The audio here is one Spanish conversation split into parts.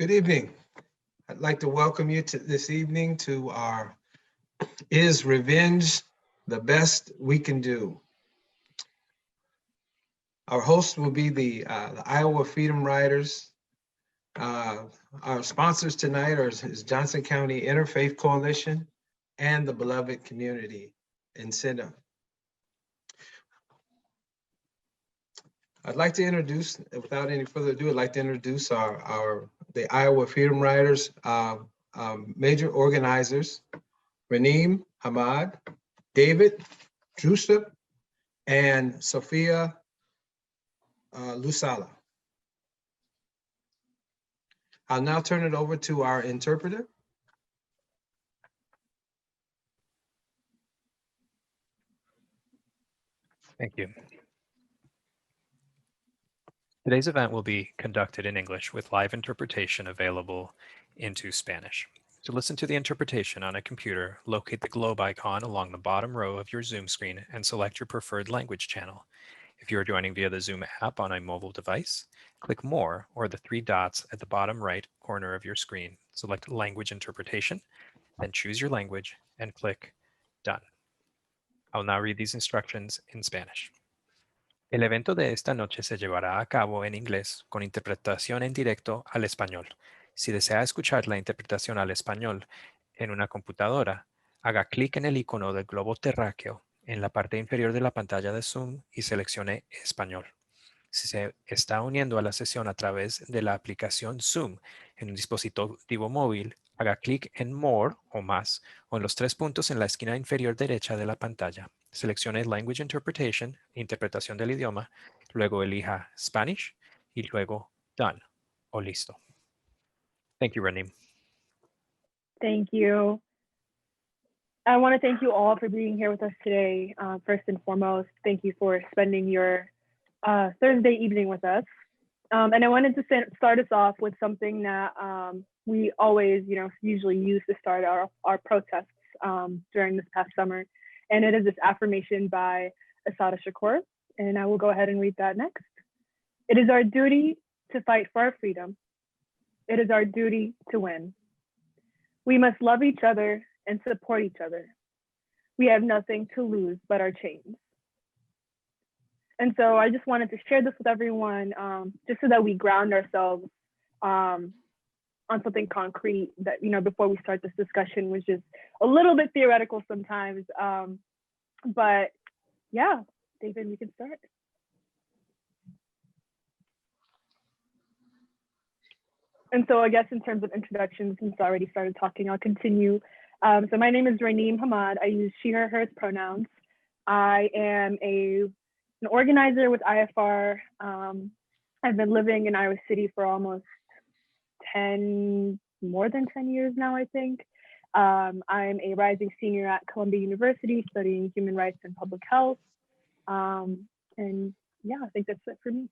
Good evening. I'd like to welcome you to this evening to our Is Revenge the Best We Can Do? Our hosts will be the Iowa Freedom Riders. Our sponsors tonight is Johnson County Interfaith Coalition and the Beloved Community Incentive. I'd like to introduce, without any further ado, I'd like to introduce the Iowa Freedom Riders major organizers, Raneem Hamad, David Drustup, and Sophia Lusala. I'll now turn it over to our interpreter. Thank you. Today's event will be conducted in English with live interpretation available into Spanish. To listen to the interpretation on a computer, locate the globe icon along the bottom row of your Zoom screen and select your preferred language channel. If you are joining via the Zoom app on a mobile device, click More or the three dots at the bottom right corner of your screen. Select Language Interpretation, then choose your language and click Done. I will now read these instructions in Spanish. El evento de esta noche se llevará a cabo en inglés con interpretación en directo al español. Si desea escuchar la interpretación al español en una computadora, haga clic en el icono del globo terráqueo en la parte inferior de la pantalla de Zoom y seleccione Español. Si se está uniendo a la sesión a través de la aplicación Zoom en un dispositivo móvil, haga clic en More o Más o en los tres puntos en la esquina inferior derecha de la pantalla. Seleccione Language Interpretation, interpretación del idioma, luego elija Spanish y luego Done o Listo. Thank you, Raneem. Thank you. I want to thank you all for being here with us today. First and foremost, thank you for spending your Thursday evening with us. And I wanted to start us off with something that we always, usually use to start our protests during this past summer. And it is this affirmation by Assata Shakur. And I will go ahead and read that next. It is our duty to fight for our freedom. It is our duty to win. We must love each other and support each other. We have nothing to lose but our chains. And so I just wanted to share this with everyone, just so that we ground ourselves on something concrete that, before we start this discussion, which is a little bit theoretical sometimes. But yeah, David, we can start. And so I guess in terms of introductions, since I already started talking, I'll continue. So my name is Raneem Hamad. I use she, her, hers pronouns. I am an organizer with IFR. I've been living in Iowa City for almost more than 10 years now, I think. I'm a rising senior at Columbia University studying human rights and public health. And yeah, I think that's it for me.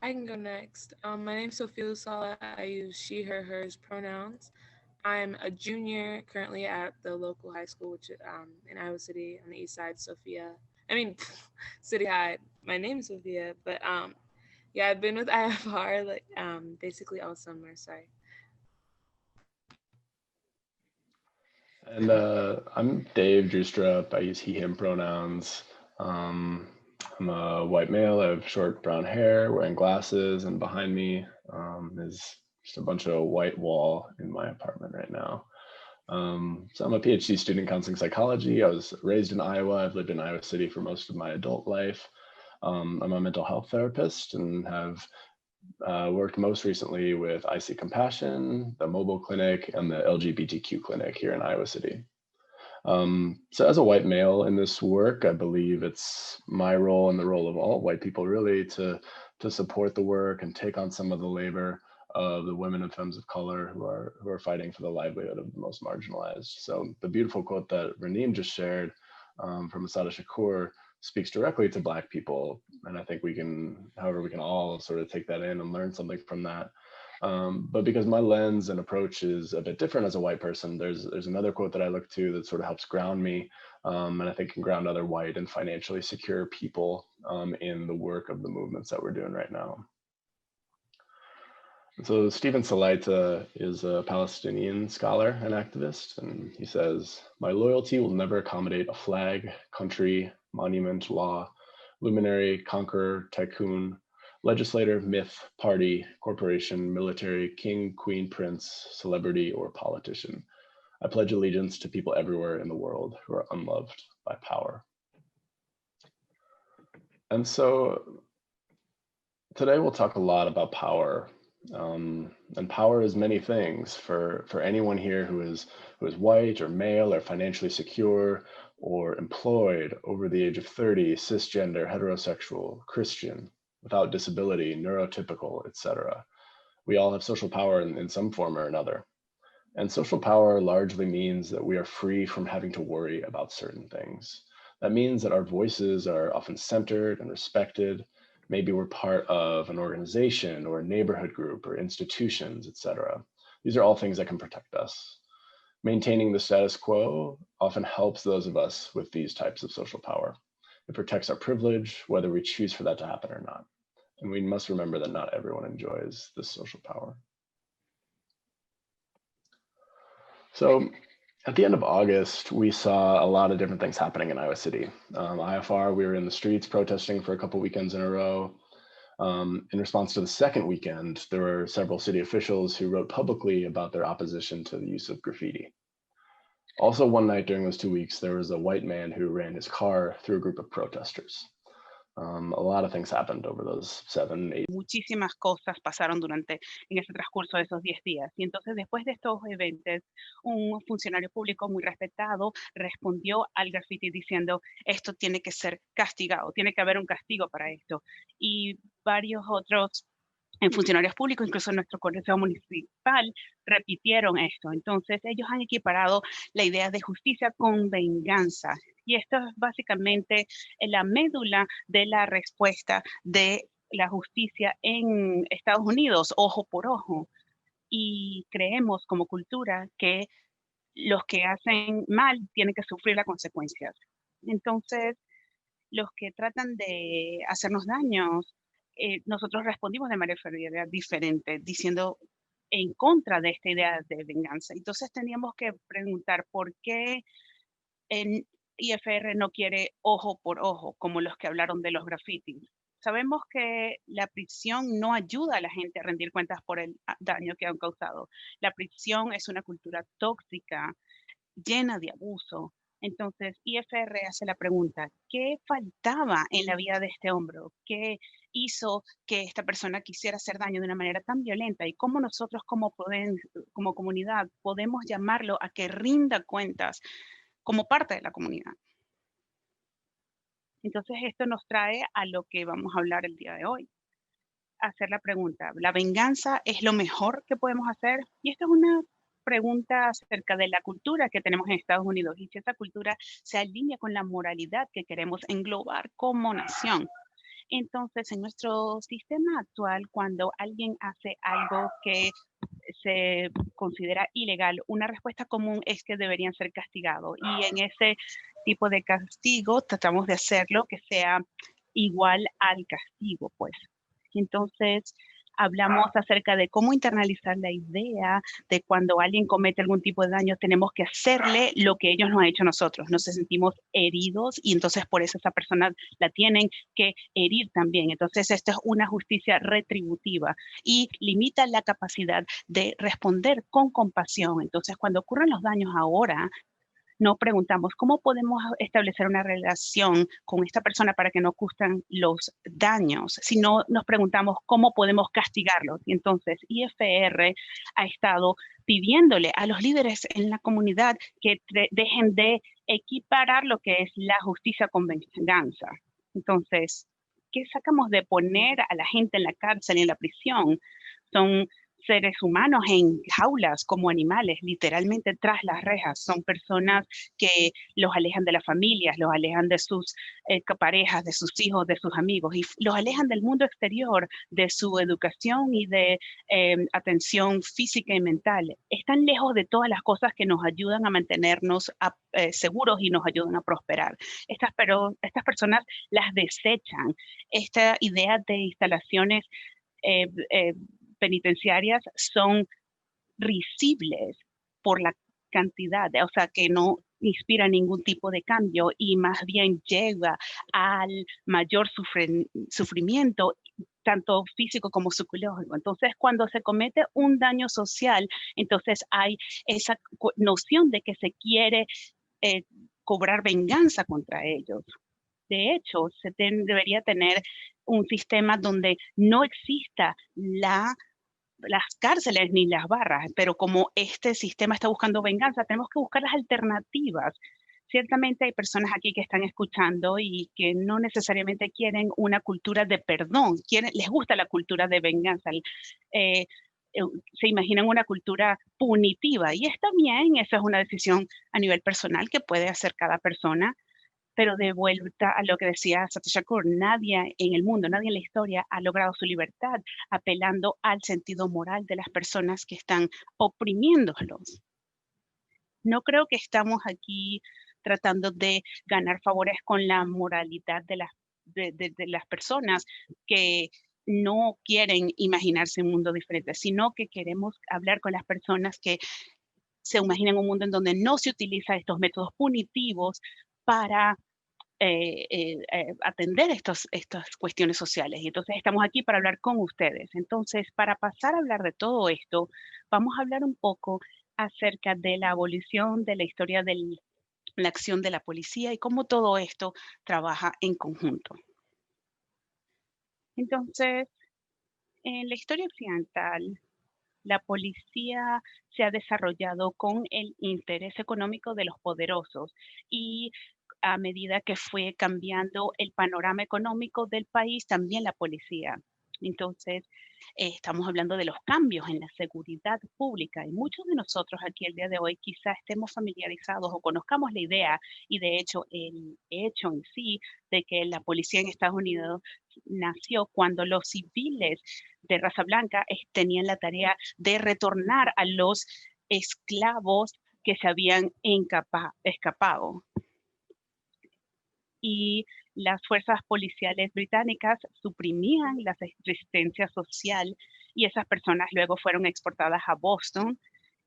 I can go next. My name is Sophia Lusala. I use she, her, hers pronouns. I'm a junior currently at the local high school, which in Iowa City on the east side, City High. My name is Sophia, but yeah, I've been with IFR basically all summer. Sorry. And I'm Dave Drustrup. I use he, him pronouns. I'm a white male. I have short brown hair, wearing glasses, and behind me is just a bunch of white wall in my apartment right now. So I'm a PhD student in counseling psychology. I was raised in Iowa. I've lived in Iowa City for most of my adult life. I'm a mental health therapist and have worked most recently with I See Compassion, the mobile clinic, and the LGBTQ clinic here in Iowa City. So as a white male in this work, I believe it's my role and the role of all white people really to support the work and take on some of the labor of the women and femmes of color who are fighting for the livelihood of the most marginalized. So the beautiful quote that Raneem just shared from Assata Shakur speaks directly to Black people. And I think we can all sort of take that in and learn something from that. But because my lens and approach is a bit different as a white person, there's another quote that I look to that sort of helps ground me, and I think can ground other white and financially secure people in the work of the movements that we're doing right now. So Stephen Salaita is a Palestinian scholar and activist, and he says, "My loyalty will never accommodate a flag, country, monument, law, luminary, conqueror, tycoon, legislator, myth, party, corporation, military, king, queen, prince, celebrity, or politician. I pledge allegiance to people everywhere in the world who are unloved by power." And so today we'll talk a lot about power. And power is many things for anyone here who is white or male or financially secure or employed, over the age of 30, cisgender, heterosexual, Christian, without disability, neurotypical, etc. We all have social power in some form or another. And social power largely means that we are free from having to worry about certain things. That means that our voices are often centered and respected. Maybe we're part of an organization or a neighborhood group or institutions, etc. These are all things that can protect us. Maintaining the status quo often helps those of us with these types of social power. It protects our privilege, whether we choose for that to happen or not. And we must remember that not everyone enjoys this social power. So at the end of August, we saw a lot of different things happening in Iowa City. IFR, we were in the streets protesting for a couple weekends in a row. In response to the second weekend, there were several city officials who wrote publicly about their opposition to the use of graffiti. Also, one night during those 2 weeks, there was a white man who ran his car through a group of protesters. A lot of things happened over those 7, 8. Muchísimas cosas pasaron en ese transcurso de esos 10 días. Y entonces, después de estos eventos, un funcionario público muy respetado respondió al graffiti diciendo, esto tiene que ser castigado, tiene que haber un castigo para esto. Y varios otros funcionarios públicos, incluso nuestro colegio municipal, repitieron esto. Entonces, ellos han equiparado la idea de justicia con venganza. Y esto es básicamente la médula de la respuesta de la justicia en Estados Unidos, ojo por ojo. Y creemos como cultura que los que hacen mal tienen que sufrir las consecuencias. Entonces, los que tratan de hacernos daños, nosotros respondimos de manera diferente, diciendo en contra de esta idea de venganza. Entonces teníamos que preguntar por qué en IFR no quiere ojo por ojo, como los que hablaron de los grafitis. Sabemos que la prisión no ayuda a la gente a rendir cuentas por el daño que han causado. La prisión es una cultura tóxica, llena de abuso. Entonces, IFR hace la pregunta, ¿qué faltaba en la vida de este hombre? ¿Qué hizo que esta persona quisiera hacer daño de una manera tan violenta? ¿Y cómo nosotros como comunidad podemos llamarlo a que rinda cuentas como parte de la comunidad? Entonces, esto nos trae a lo que vamos a hablar el día de hoy. Hacer la pregunta, ¿la venganza es lo mejor que podemos hacer? Y esta es una pregunta acerca de la cultura que tenemos en Estados Unidos y si esa cultura se alinea con la moralidad que queremos englobar como nación. Entonces, en nuestro sistema actual, cuando alguien hace algo que se considera ilegal, una respuesta común es que deberían ser castigados. Y en ese tipo de castigo tratamos de hacerlo que sea igual al castigo, pues. Entonces, hablamos acerca de cómo internalizar la idea de cuando alguien comete algún tipo de daño, tenemos que hacerle lo que ellos nos han hecho a nosotros. Nos sentimos heridos y entonces por eso esa persona la tienen que herir también. Entonces, esto es una justicia retributiva y limita la capacidad de responder con compasión. Entonces, cuando ocurren los daños ahora, no preguntamos cómo podemos establecer una relación con esta persona para que no ocurran los daños, sino nos preguntamos cómo podemos castigarlos. Y entonces IFR ha estado pidiéndole a los líderes en la comunidad que dejen de equiparar lo que es la justicia con venganza. Entonces, ¿qué sacamos de poner a la gente en la cárcel y en la prisión? Son seres humanos en jaulas como animales, literalmente tras las rejas. Son personas que los alejan de las familias, los alejan de sus parejas, de sus hijos, de sus amigos, y los alejan del mundo exterior, de su educación y de atención física y mental. Están lejos de todas las cosas que nos ayudan a mantenernos seguros y nos ayudan a prosperar. Estas personas las desechan. Esta idea de instalaciones penitenciarias son risibles por la cantidad, o sea, que no inspira ningún tipo de cambio y más bien lleva al mayor sufrimiento, tanto físico como psicológico. Entonces, cuando se comete un daño social, entonces hay esa noción de que se quiere cobrar venganza contra ellos. De hecho, debería tener un sistema donde no exista las cárceles ni las barras, pero como este sistema está buscando venganza, tenemos que buscar las alternativas. Ciertamente hay personas aquí que están escuchando y que no necesariamente quieren una cultura de perdón, les gusta la cultura de venganza. Se imaginan una cultura punitiva y está bien, esa es una decisión a nivel personal que puede hacer cada persona. Pero de vuelta a lo que decía Satoshi Shakur, nadie en el mundo, nadie en la historia ha logrado su libertad apelando al sentido moral de las personas que están oprimiéndolos. No creo que estamos aquí tratando de ganar favores con la moralidad de las personas que no quieren imaginarse un mundo diferente, sino que queremos hablar con las personas que se imaginan un mundo en donde no se utilizan estos métodos punitivos para atender estas cuestiones sociales. Y entonces estamos aquí para hablar con ustedes. Entonces, para pasar a hablar de todo esto, vamos a hablar un poco acerca de la abolición, de la historia de la acción de la policía y cómo todo esto trabaja en conjunto. Entonces, en la historia occidental, la policía se ha desarrollado con el interés económico de los poderosos y a medida que fue cambiando el panorama económico del país, también la policía. Entonces, estamos hablando de los cambios en la seguridad pública y muchos de nosotros aquí el día de hoy quizás estemos familiarizados o conozcamos la idea y de hecho el hecho en sí de que la policía en Estados Unidos nació cuando los civiles de raza blanca tenían la tarea de retornar a los esclavos que se habían escapado. Y las fuerzas policiales británicas suprimían la resistencia social y esas personas luego fueron exportadas a Boston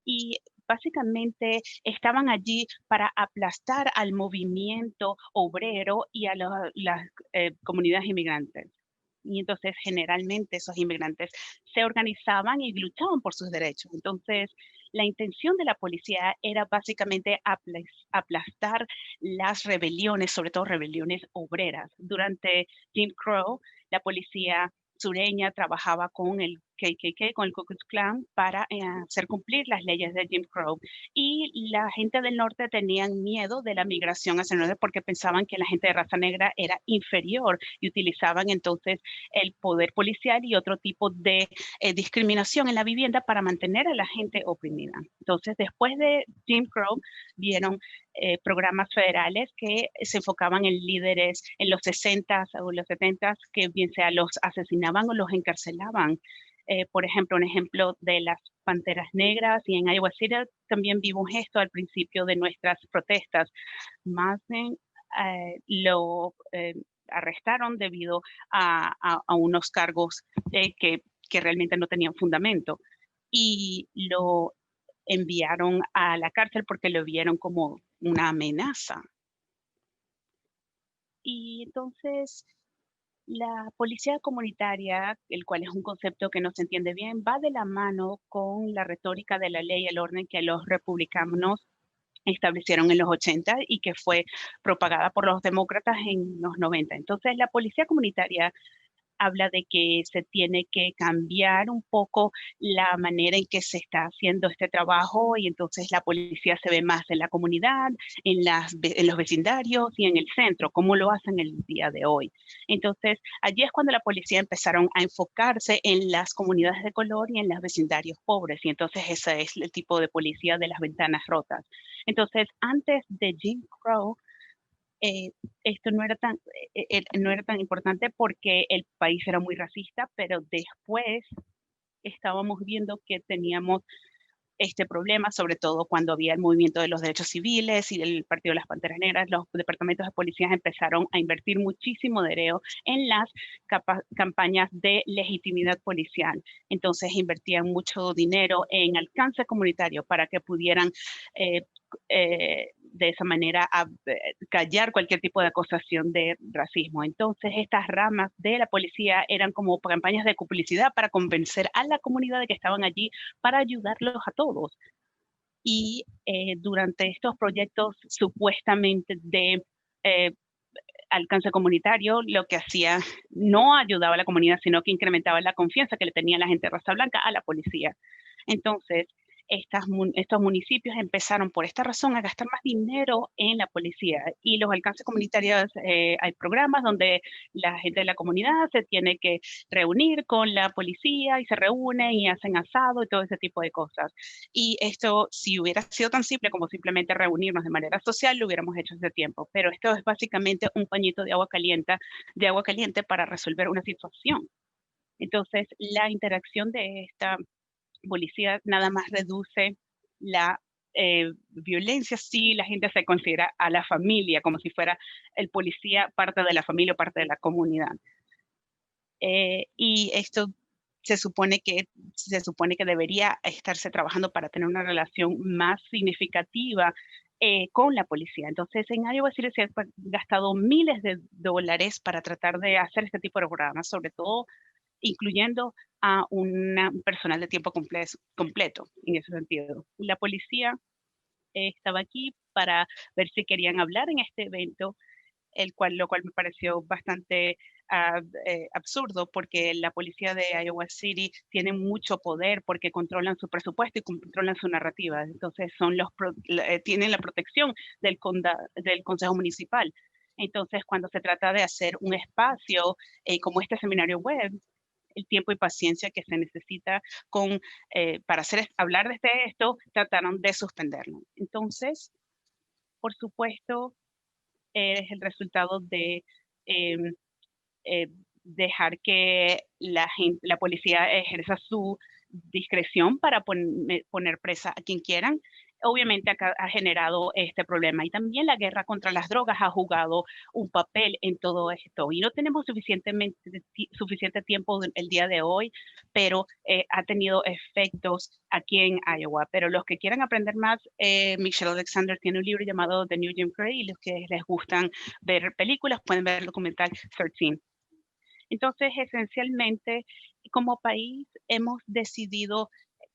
y básicamente estaban allí para aplastar al movimiento obrero y a las comunidades inmigrantes. Y entonces generalmente esos inmigrantes se organizaban y luchaban por sus derechos. Entonces la intención de la policía era básicamente aplastar las rebeliones, sobre todo rebeliones obreras. Durante Jim Crow, la policía sureña trabajaba con el KKK, con el Ku Klux Klan, para hacer cumplir las leyes de Jim Crow. Y la gente del norte tenían miedo de la migración hacia el norte porque pensaban que la gente de raza negra era inferior y utilizaban entonces el poder policial y otro tipo de discriminación en la vivienda para mantener a la gente oprimida. Entonces, después de Jim Crow, vieron programas federales que se enfocaban en líderes en los 60s o los 70s, que bien sea los asesinaban o los encarcelaban. Por ejemplo, un ejemplo de las Panteras Negras y en Iowa City también vimos esto al principio de nuestras protestas. Mason lo arrestaron debido a unos cargos que realmente no tenían fundamento y lo enviaron a la cárcel porque lo vieron como una amenaza. Y entonces la policía comunitaria, el cual es un concepto que no se entiende bien, va de la mano con la retórica de la ley y el orden que los republicanos establecieron en los 80 y que fue propagada por los demócratas en los 90. Entonces, la policía comunitaria habla de que se tiene que cambiar un poco la manera en que se está haciendo este trabajo y entonces la policía se ve más en la comunidad, en los vecindarios y en el centro, como lo hacen el día de hoy. Entonces, allí es cuando la policía empezaron a enfocarse en las comunidades de color y en los vecindarios pobres. Y entonces ese es el tipo de policía de las ventanas rotas. Entonces, antes de Jim Crow, esto no era tan importante porque el país era muy racista, pero después estábamos viendo que teníamos este problema, sobre todo cuando había el movimiento de los derechos civiles y el Partido de las Panteras Negras. Los departamentos de policías empezaron a invertir muchísimo dinero en las campañas de legitimidad policial. Entonces invertían mucho dinero en alcance comunitario para que pudieran de esa manera callar cualquier tipo de acusación de racismo. Entonces estas ramas de la policía eran como campañas de publicidad para convencer a la comunidad de que estaban allí para ayudarlos a todos. Y durante estos proyectos supuestamente de alcance comunitario, lo que hacía no ayudaba a la comunidad, sino que incrementaba la confianza que le tenía la gente de raza blanca a la policía. Entonces, estos municipios empezaron por esta razón a gastar más dinero en la policía y los alcances comunitarios, hay programas donde la gente de la comunidad se tiene que reunir con la policía y se reúnen y hacen asado y todo ese tipo de cosas. Y esto, si hubiera sido tan simple como simplemente reunirnos de manera social, lo hubiéramos hecho hace tiempo, pero esto es básicamente un pañito de agua caliente para resolver una situación. Entonces, la interacción de esta policía nada más reduce la violencia si la gente se considera a la familia, como si fuera el policía parte de la familia o parte de la comunidad. Y esto se supone que debería estarse trabajando para tener una relación más significativa con la policía. Entonces, en Iowa City se han gastado miles de dólares para tratar de hacer este tipo de programas, sobre todo incluyendo a un personal de tiempo completo en ese sentido. La policía estaba aquí para ver si querían hablar en este evento, lo cual me pareció bastante absurdo porque la policía de Iowa City tiene mucho poder porque controlan su presupuesto y controlan su narrativa. Entonces tienen la protección del Consejo Municipal. Entonces, cuando se trata de hacer un espacio como este seminario web, el tiempo y paciencia que se necesita para hablar de esto, trataron de suspenderlo. Entonces, por supuesto, es el resultado de dejar que la policía ejerza su discreción para poner presa a quien quieran. Obviamente ha generado este problema y también la guerra contra las drogas ha jugado un papel en todo esto y no tenemos suficiente tiempo el día de hoy, pero ha tenido efectos aquí en Iowa. Pero los que quieran aprender más, Michelle Alexander tiene un libro llamado The New Jim Crow y los que les gustan ver películas pueden ver el documental 13. Entonces, esencialmente, como país hemos decidido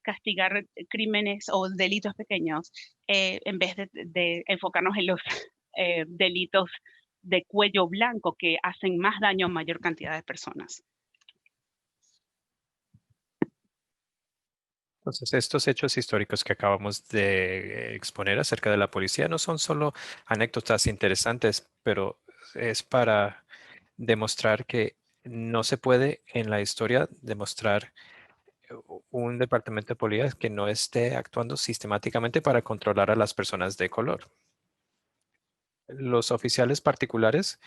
castigar crímenes o delitos pequeños en vez de enfocarnos en los delitos de cuello blanco que hacen más daño a mayor cantidad de personas. Entonces, estos hechos históricos que acabamos de exponer acerca de la policía no son solo anécdotas interesantes, pero es para demostrar que no se puede en la historia demostrar un departamento de policía que no esté actuando sistemáticamente para controlar a las personas de color. Los oficiales particulares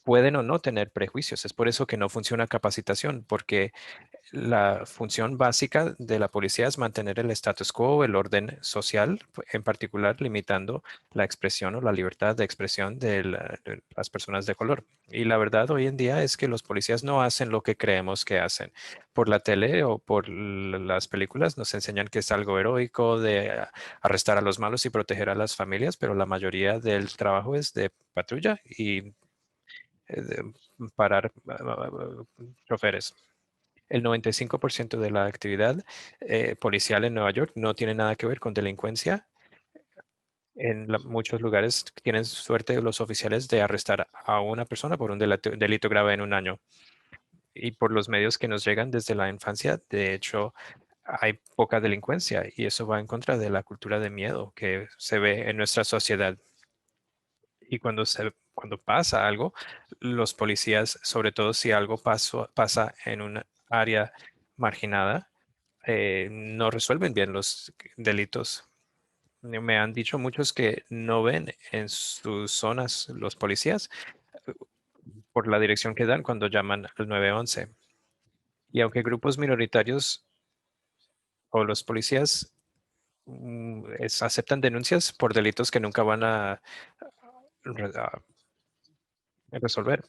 pueden o no tener prejuicios. Es por eso que no funciona capacitación, porque la función básica de la policía es mantener el status quo, el orden social, en particular limitando la expresión o la libertad de expresión de las personas de color. Y la verdad hoy en día es que los policías no hacen lo que creemos que hacen. Por la tele o por las películas nos enseñan que es algo heroico de arrestar a los malos y proteger a las familias, pero la mayoría del trabajo es de patrulla y de parar choferes. El 95% de la actividad policial en Nueva York no tiene nada que ver con delincuencia. En muchos lugares tienen suerte los oficiales de arrestar a una persona por un delito grave en un año. y por los medios que nos llegan desde la infancia, de hecho, hay poca delincuencia y eso va en contra de la cultura de miedo que se ve en nuestra sociedad. Y cuando pasa algo, los policías, sobre todo si algo pasa en un área marginada, no resuelven bien los delitos. Me han dicho muchos que no ven en sus zonas los policías por la dirección que dan cuando llaman al 911. Y aunque grupos minoritarios o los policías aceptan denuncias por delitos que nunca van a resolver.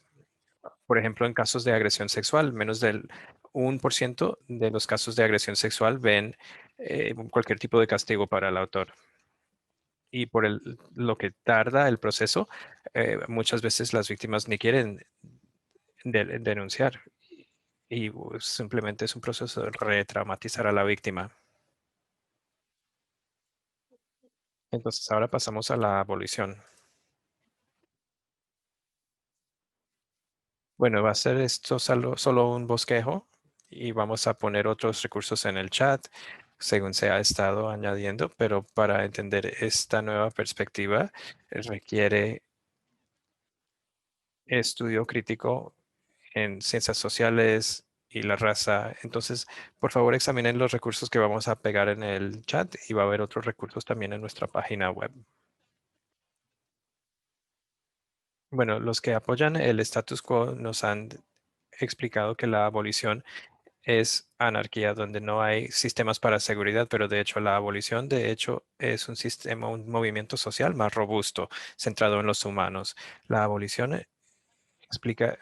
Por ejemplo, en casos de agresión sexual, menos del 1% de los casos de agresión sexual ven cualquier tipo de castigo para el autor. Y por lo que tarda el proceso, muchas veces las víctimas ni quieren denunciar. Y simplemente es un proceso de retraumatizar a la víctima. Entonces, ahora pasamos a la abolición. Bueno, va a ser esto solo un bosquejo y vamos a poner otros recursos en el chat según se ha estado añadiendo, pero para entender esta nueva perspectiva requiere estudio crítico en ciencias sociales y la raza. Entonces, por favor, examinen los recursos que vamos a pegar en el chat y va a haber otros recursos también en nuestra página web. Bueno, los que apoyan el status quo nos han explicado que la abolición es anarquía donde no hay sistemas para seguridad, pero de hecho la abolición de hecho es un sistema, un movimiento social más robusto, centrado en los humanos. La abolición explica,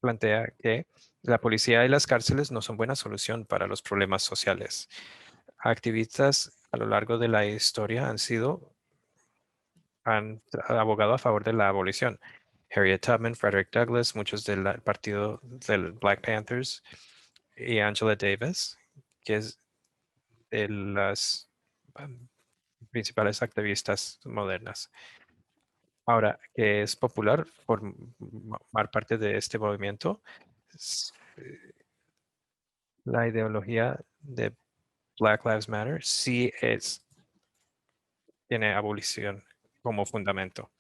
plantea que la policía y las cárceles no son buena solución para los problemas sociales. Activistas a lo largo de la historia han abogado a favor de la abolición. Harriet Tubman, Frederick Douglass, muchos del partido del Black Panthers y Angela Davis, que es de las principales activistas modernas. Ahora, que es popular formar parte de este movimiento, la ideología de Black Lives Matter sí tiene abolición como fundamento.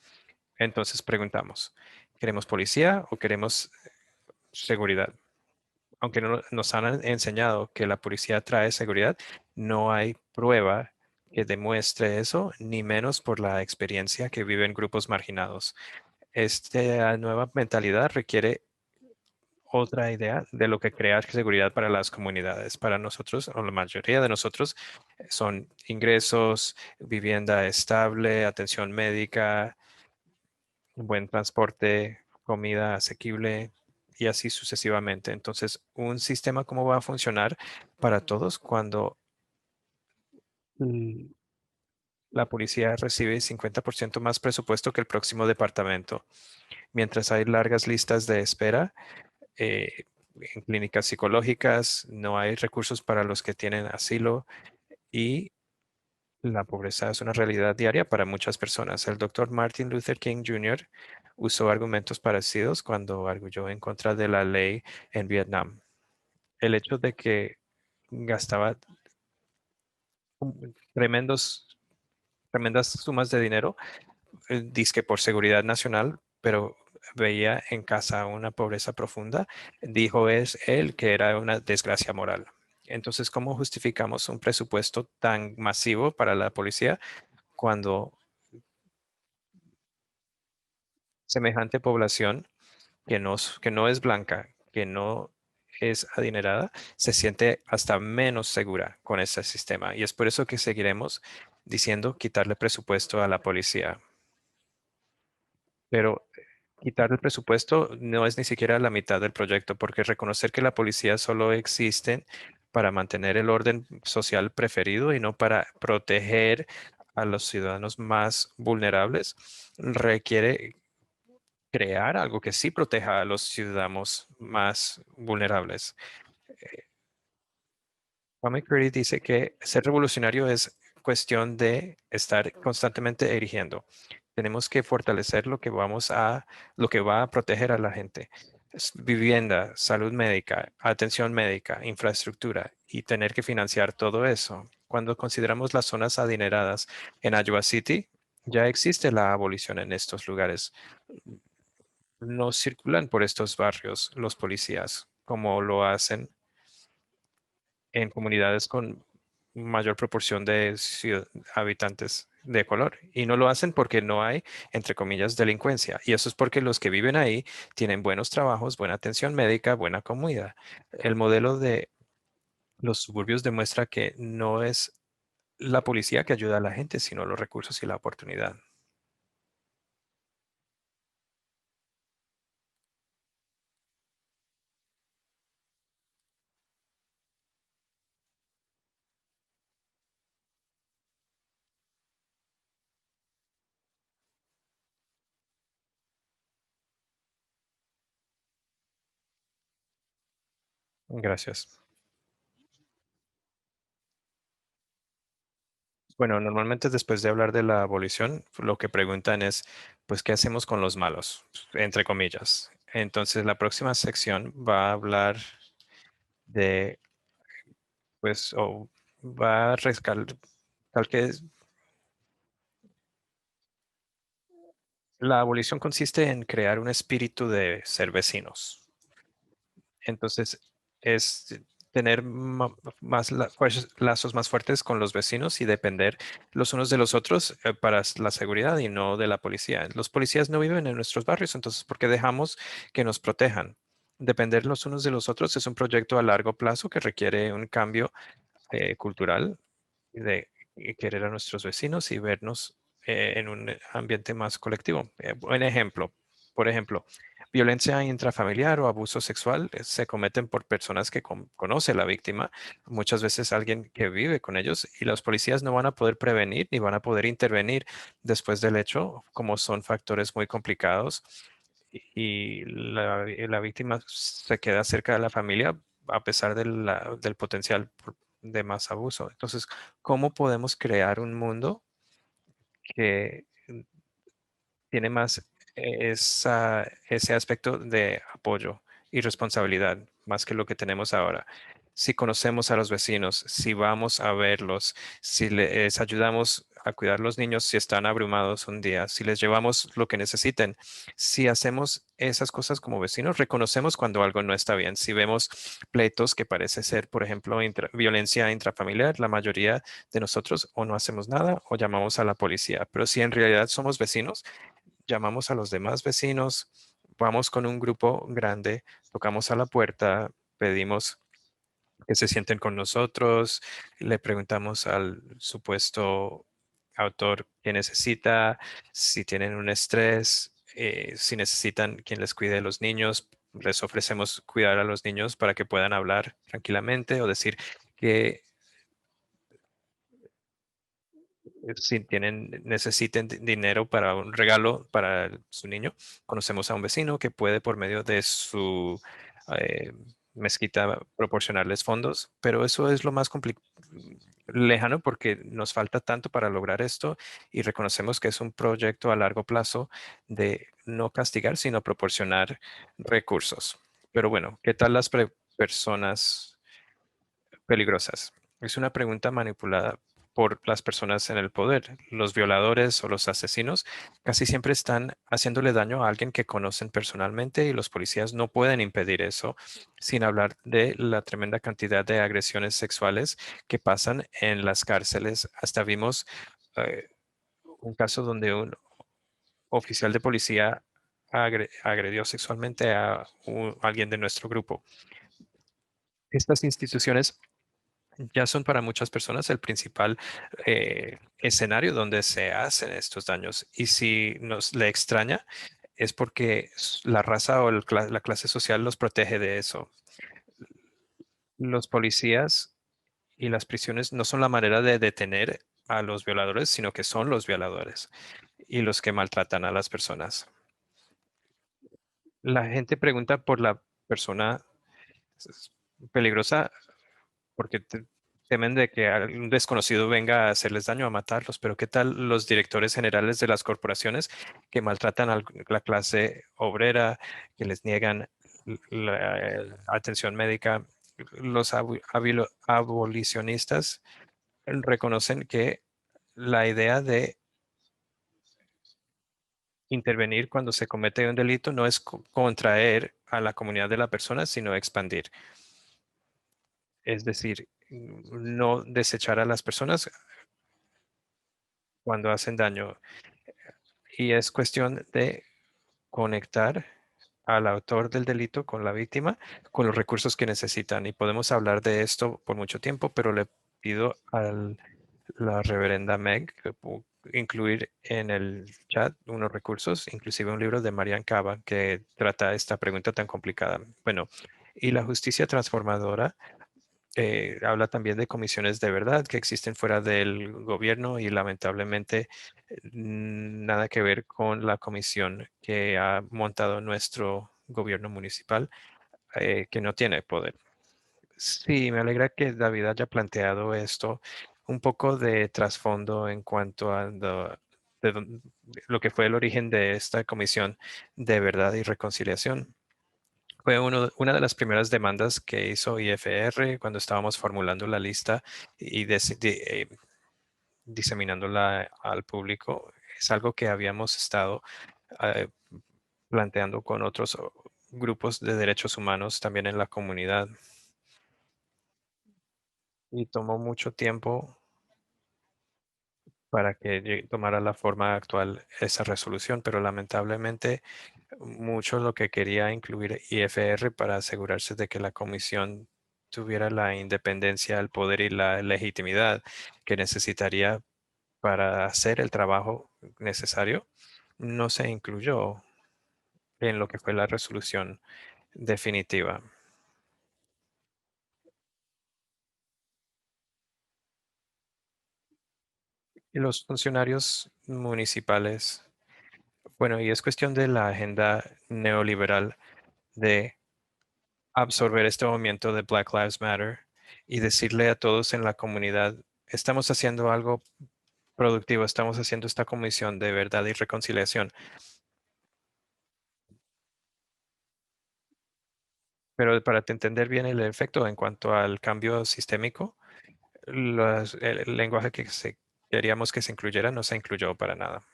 Entonces preguntamos, ¿queremos policía o queremos seguridad? Aunque no, nos han enseñado que la policía trae seguridad, no hay prueba que demuestre eso, ni menos por la experiencia que viven grupos marginados. Esta nueva mentalidad requiere otra idea de lo que crea seguridad para las comunidades. Para nosotros, o la mayoría de nosotros, son ingresos, vivienda estable, atención médica, buen transporte, comida asequible y así sucesivamente. Entonces, un sistema cómo va a funcionar para todos cuando mm, la policía recibe 50% más presupuesto que el próximo departamento, mientras hay largas listas de espera en clínicas psicológicas, no hay recursos para los que tienen asilo y la pobreza es una realidad diaria para muchas personas. El doctor Martin Luther King Jr. usó argumentos parecidos cuando arguyó en contra de la ley en Vietnam. El hecho de que gastaba tremendas sumas de dinero, dizque por seguridad nacional, pero veía en casa una pobreza profunda, dijo es él que era una desgracia moral. Entonces, ¿cómo justificamos un presupuesto tan masivo para la policía cuando semejante población que no es blanca, que no es adinerada, se siente hasta menos segura con ese sistema? Y es por eso que seguiremos diciendo quitarle presupuesto a la policía. Pero quitar el presupuesto no es ni siquiera la mitad del proyecto, porque reconocer que la policía solo existe para mantener el orden social preferido y no para proteger a los ciudadanos más vulnerables requiere crear algo que sí proteja a los ciudadanos más vulnerables. Kwame Curry dice que ser revolucionario es cuestión de estar constantemente erigiendo. Tenemos que fortalecer lo que va a proteger a la gente. vivienda, salud médica, atención médica, infraestructura y tener que financiar todo eso. Cuando consideramos las zonas adineradas en Iowa City, ya existe la abolición en estos lugares. No circulan por estos barrios los policías como lo hacen en comunidades con mayor proporción de habitantes de color. Y no lo hacen porque no hay, entre comillas, delincuencia. Y eso es porque los que viven ahí tienen buenos trabajos, buena atención médica, buena comida. El modelo de los suburbios demuestra que no es la policía que ayuda a la gente, sino los recursos y la oportunidad. Gracias. Bueno, normalmente después de hablar de la abolición, lo que preguntan es, pues, ¿qué hacemos con los malos? Entre comillas. Entonces, la próxima sección va a hablar de, pues, o va a recalcar que la abolición consiste en crear un espíritu de ser vecinos. Entonces, es tener más lazos más fuertes con los vecinos y depender los unos de los otros para la seguridad y no de la policía. Los policías no viven en nuestros barrios, entonces, ¿por qué dejamos que nos protejan? Depender los unos de los otros es un proyecto a largo plazo que requiere un cambio cultural de querer a nuestros vecinos y vernos en un ambiente más colectivo. Buen ejemplo, por ejemplo, violencia intrafamiliar o abuso sexual se cometen por personas que conoce a la víctima, muchas veces alguien que vive con ellos, y los policías no van a poder prevenir ni van a poder intervenir después del hecho, como son factores muy complicados y la víctima se queda cerca de la familia a pesar del potencial de más abuso. Entonces, ¿cómo podemos crear un mundo que tiene más ese aspecto de apoyo y responsabilidad, más que lo que tenemos ahora? Si conocemos a los vecinos, si vamos a verlos, si les ayudamos a cuidar los niños si están abrumados un día, si les llevamos lo que necesiten, si hacemos esas cosas como vecinos, reconocemos cuando algo no está bien. Si vemos pleitos que parece ser, por ejemplo, violencia intrafamiliar, la mayoría de nosotros o no hacemos nada o llamamos a la policía. Pero si en realidad somos vecinos, llamamos a los demás vecinos, vamos con un grupo grande, tocamos a la puerta, pedimos que se sienten con nosotros, le preguntamos al supuesto autor qué necesita, si tienen un estrés, si necesitan quien les cuide a los niños, les ofrecemos cuidar a los niños para que puedan hablar tranquilamente o decir que si necesiten dinero para un regalo para su niño, conocemos a un vecino que puede por medio de su eh, mezquita proporcionarles fondos, pero eso es lo más lejano porque nos falta tanto para lograr esto y reconocemos que es un proyecto a largo plazo de no castigar, sino proporcionar recursos. Pero bueno, ¿qué tal las personas peligrosas? Es una pregunta manipulada por las personas en el poder. Los violadores o los asesinos casi siempre están haciéndole daño a alguien que conocen personalmente y los policías no pueden impedir eso, sin hablar de la tremenda cantidad de agresiones sexuales que pasan en las cárceles. Hasta vimos eh, un caso donde un oficial de policía agredió sexualmente a alguien de nuestro grupo. Estas instituciones ya son para muchas personas el principal escenario donde se hacen estos daños. Y si nos le extraña, es porque la raza o la clase social los protege de eso. Los policías y las prisiones no son la manera de detener a los violadores, sino que son los violadores y los que maltratan a las personas. La gente pregunta por la persona s- peligrosa porque temen de que un desconocido venga a hacerles daño, a matarlos, pero ¿qué tal los directores generales de las corporaciones que maltratan a la clase obrera, que les niegan la atención médica, los abolicionistas reconocen que la idea de intervenir cuando se comete un delito no es contraer a la comunidad de la persona, sino expandir. Es decir, no desechar a las personas cuando hacen daño. Y es cuestión de conectar al autor del delito con la víctima, con los recursos que necesitan. Y podemos hablar de esto por mucho tiempo, pero le pido a la reverenda Meg que incluir en el chat unos recursos, inclusive un libro de Marian Cava que trata esta pregunta tan complicada. Bueno, y la justicia transformadora habla también de comisiones de verdad que existen fuera del gobierno y lamentablemente nada que ver con la comisión que ha montado nuestro gobierno municipal, que no tiene poder. Sí, me alegra que David haya planteado esto, un poco de trasfondo en cuanto a lo que fue el origen de esta comisión de verdad y reconciliación. Fue una de las primeras demandas que hizo IFR cuando estábamos formulando la lista y diseminándola al público. Es algo que habíamos estado eh, planteando con otros grupos de derechos humanos también en la comunidad. Y tomó mucho tiempo para que tomara la forma actual esa resolución, pero lamentablemente mucho lo que quería incluir IFR para asegurarse de que la comisión tuviera la independencia, el poder y la legitimidad que necesitaría para hacer el trabajo necesario, no se incluyó en lo que fue la resolución definitiva. Y los funcionarios municipales, bueno, y es cuestión de la agenda neoliberal de absorber este movimiento de Black Lives Matter y decirle a todos en la comunidad, estamos haciendo algo productivo, estamos haciendo esta comisión de verdad y reconciliación. Pero para entender bien el efecto en cuanto al cambio sistémico, el lenguaje que queríamos que se incluyera no se incluyó para nada.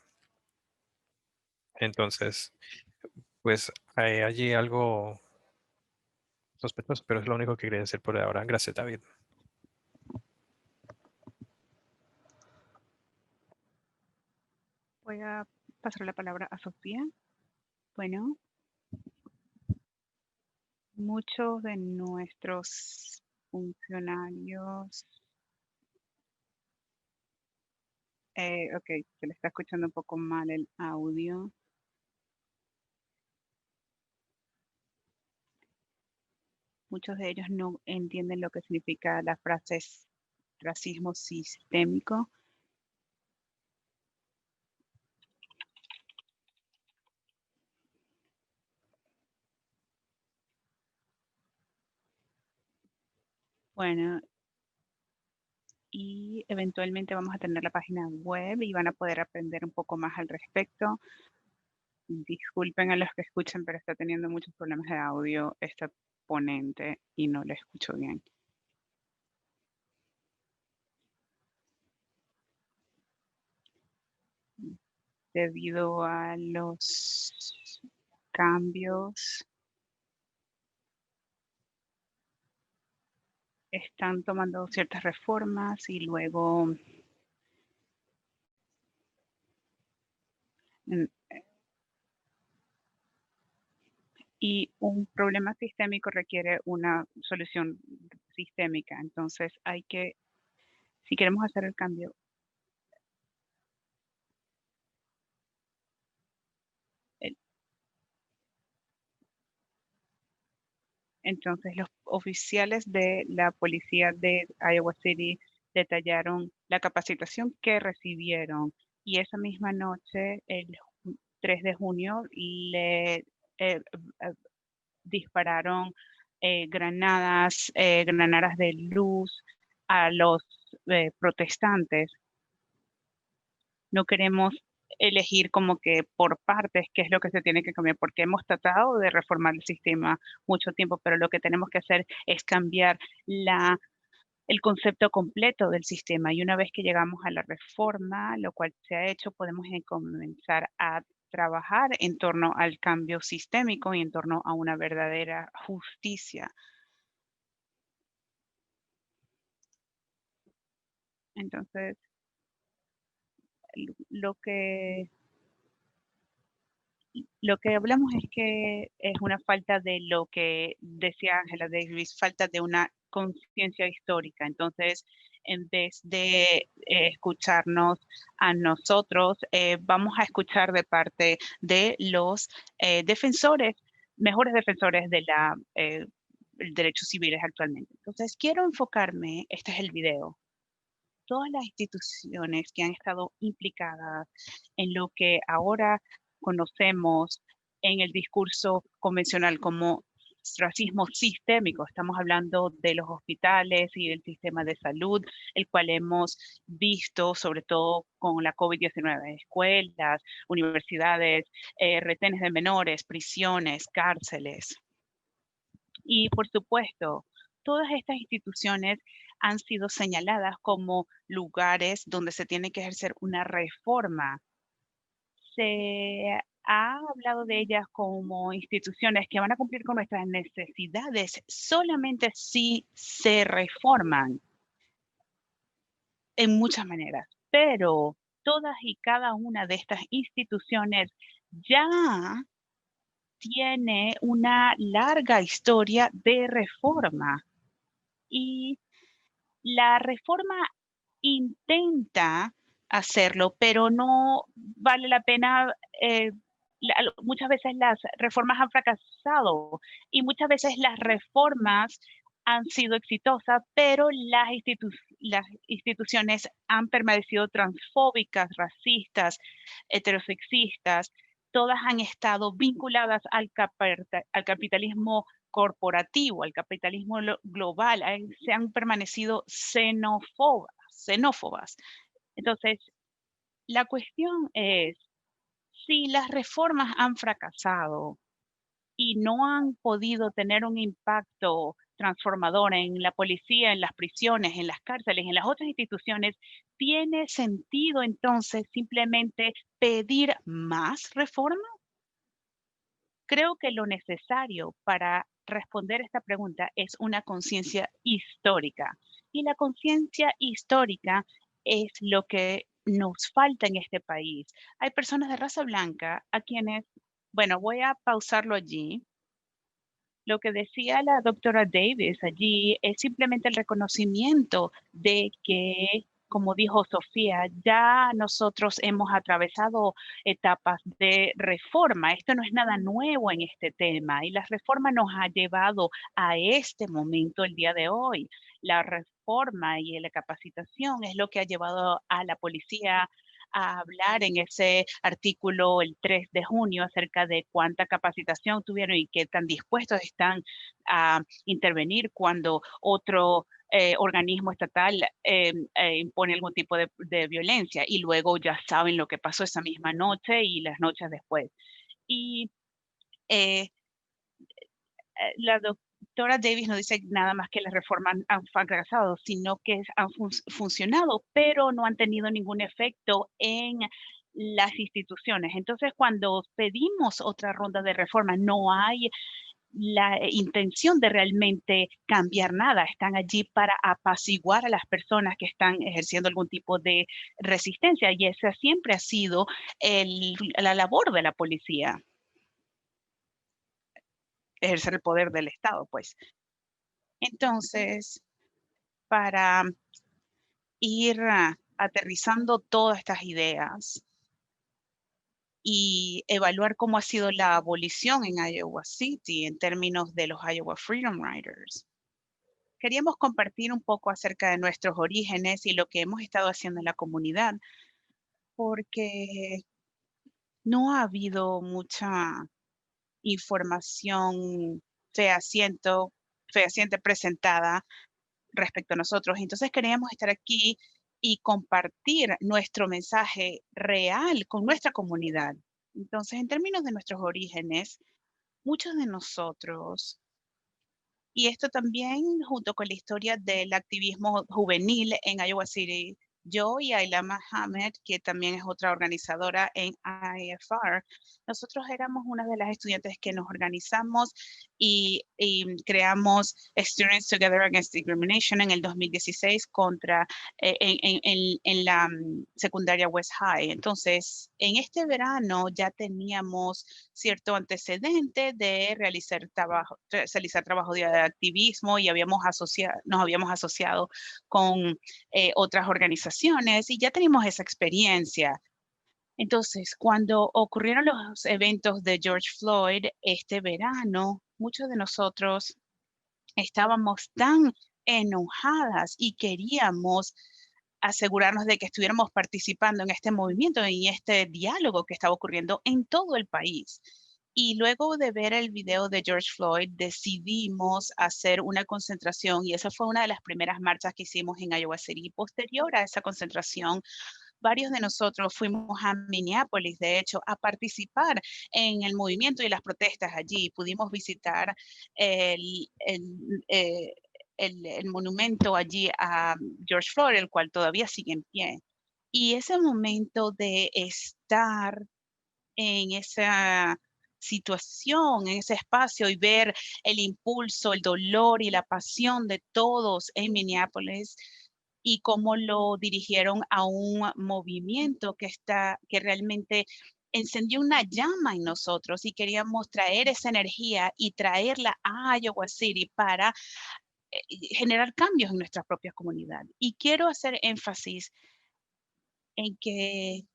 Entonces, pues hay allí algo sospechoso, pero es lo único que quería decir por ahora. Gracias, David. Voy a pasar la palabra a Sofía. Bueno, muchos de nuestros funcionarios, ok, se le está escuchando un poco mal el audio. Muchos de ellos no entienden lo que significa la frase racismo sistémico. Bueno, y eventualmente vamos a tener la página web y van a poder aprender un poco más al respecto. Disculpen a los que escuchan, pero está teniendo muchos problemas de audio esta ponente y no le escucho bien. Debido a los cambios, están tomando ciertas reformas y luego y un problema sistémico requiere una solución sistémica. Entonces hay que, si queremos hacer el cambio, entonces los oficiales de la policía de Iowa City detallaron la capacitación que recibieron y esa misma noche, el 3 de junio, le dispararon granadas de luz a los protestantes. No queremos elegir como que por partes qué es lo que se tiene que cambiar, porque hemos tratado de reformar el sistema mucho tiempo, pero lo que tenemos que hacer es cambiar el concepto completo del sistema. Y una vez que llegamos a la reforma, lo cual se ha hecho, podemos comenzar a trabajar en torno al cambio sistémico y en torno a una verdadera justicia. Entonces, lo que hablamos es que es una falta de lo que decía Angela Davis, falta de una conciencia histórica. Entonces, en vez de escucharnos a nosotros, vamos a escuchar de parte de los defensores, mejores defensores de derechos civiles actualmente. Entonces, quiero enfocarme, este es el video, todas las instituciones que han estado implicadas en lo que ahora conocemos en el discurso convencional como racismo sistémico. Estamos hablando de los hospitales y del sistema de salud, el cual hemos visto sobre todo con la COVID-19, escuelas, universidades, retenes de menores, prisiones, cárceles. Y por supuesto, todas estas instituciones han sido señaladas como lugares donde se tiene que ejercer una reforma. Se ha hablado de ellas como instituciones que van a cumplir con nuestras necesidades solamente si se reforman en muchas maneras. Pero todas y cada una de estas instituciones ya tiene una larga historia de reforma. Y la reforma intenta hacerlo, pero no vale la pena. Muchas veces las reformas han fracasado y muchas veces las reformas han sido exitosas, pero las instituciones han permanecido transfóbicas, racistas, heterosexistas. Todas han estado vinculadas al capitalismo corporativo, al capitalismo global, se han permanecido xenófobas. Entonces, la cuestión es, si las reformas han fracasado y no han podido tener un impacto transformador en la policía, en las prisiones, en las cárceles, en las otras instituciones, ¿tiene sentido entonces simplemente pedir más reforma? Creo que lo necesario para responder esta pregunta es una conciencia histórica. Y la conciencia histórica es lo que nos falta en este país. Hay personas de raza blanca a quienes, bueno, voy a pausarlo allí. Lo que decía la doctora Davis allí es simplemente el reconocimiento de que, como dijo Sofía, ya nosotros hemos atravesado etapas de reforma. Esto no es nada nuevo en este tema y la reforma nos ha llevado a este momento el día de hoy. La reforma y la capacitación es lo que ha llevado a la policía a hablar en ese artículo el 3 de junio acerca de cuánta capacitación tuvieron y qué tan dispuestos están a intervenir cuando otro organismo estatal impone algún tipo de violencia y luego ya saben lo que pasó esa misma noche y las noches después. Y la doctora Davis no dice nada más que las reformas han fracasado, sino que han funcionado, pero no han tenido ningún efecto en las instituciones. Entonces, cuando pedimos otra ronda de reforma, no hay la intención de realmente cambiar nada. Están allí para apaciguar a las personas que están ejerciendo algún tipo de resistencia y esa siempre ha sido la labor de la policía. Ejercer el poder del Estado, pues. Entonces, para ir aterrizando todas estas ideas y evaluar cómo ha sido la abolición en Iowa City en términos de los Iowa Freedom Riders, queríamos compartir un poco acerca de nuestros orígenes y lo que hemos estado haciendo en la comunidad, porque no ha habido mucha información fehaciente presentada respecto a nosotros. Entonces queríamos estar aquí y compartir nuestro mensaje real con nuestra comunidad. Entonces, en términos de nuestros orígenes, muchos de nosotros, y esto también junto con la historia del activismo juvenil en Iowa City, yo y Ayla Mohammed, que también es otra organizadora en IFR, nosotros éramos una de las estudiantes que nos organizamos y creamos Students Together Against Discrimination en el 2016 en la secundaria West High. Entonces, en este verano ya teníamos cierto antecedente de realizar trabajo de activismo y nos habíamos asociado con otras organizaciones y ya teníamos esa experiencia. Entonces, cuando ocurrieron los eventos de George Floyd este verano, muchos de nosotros estábamos tan enojadas y queríamos asegurarnos de que estuviéramos participando en este movimiento y en este diálogo que estaba ocurriendo en todo el país. Y luego de ver el video de George Floyd, decidimos hacer una concentración y esa fue una de las primeras marchas que hicimos en Iowa City. Posterior a esa concentración, varios de nosotros fuimos a Minneapolis, de hecho, a participar en el movimiento y las protestas allí. Pudimos visitar el, el, eh, el monumento allí a George Floyd, el cual todavía sigue en pie. Y ese momento de estar en esa situación, en ese espacio y ver el impulso, el dolor y la pasión de todos en Minneapolis y cómo lo dirigieron a un movimiento que realmente encendió una llama en nosotros y queríamos traer esa energía y traerla a Iowa City para generar cambios en nuestra propia comunidad. Y quiero hacer énfasis en que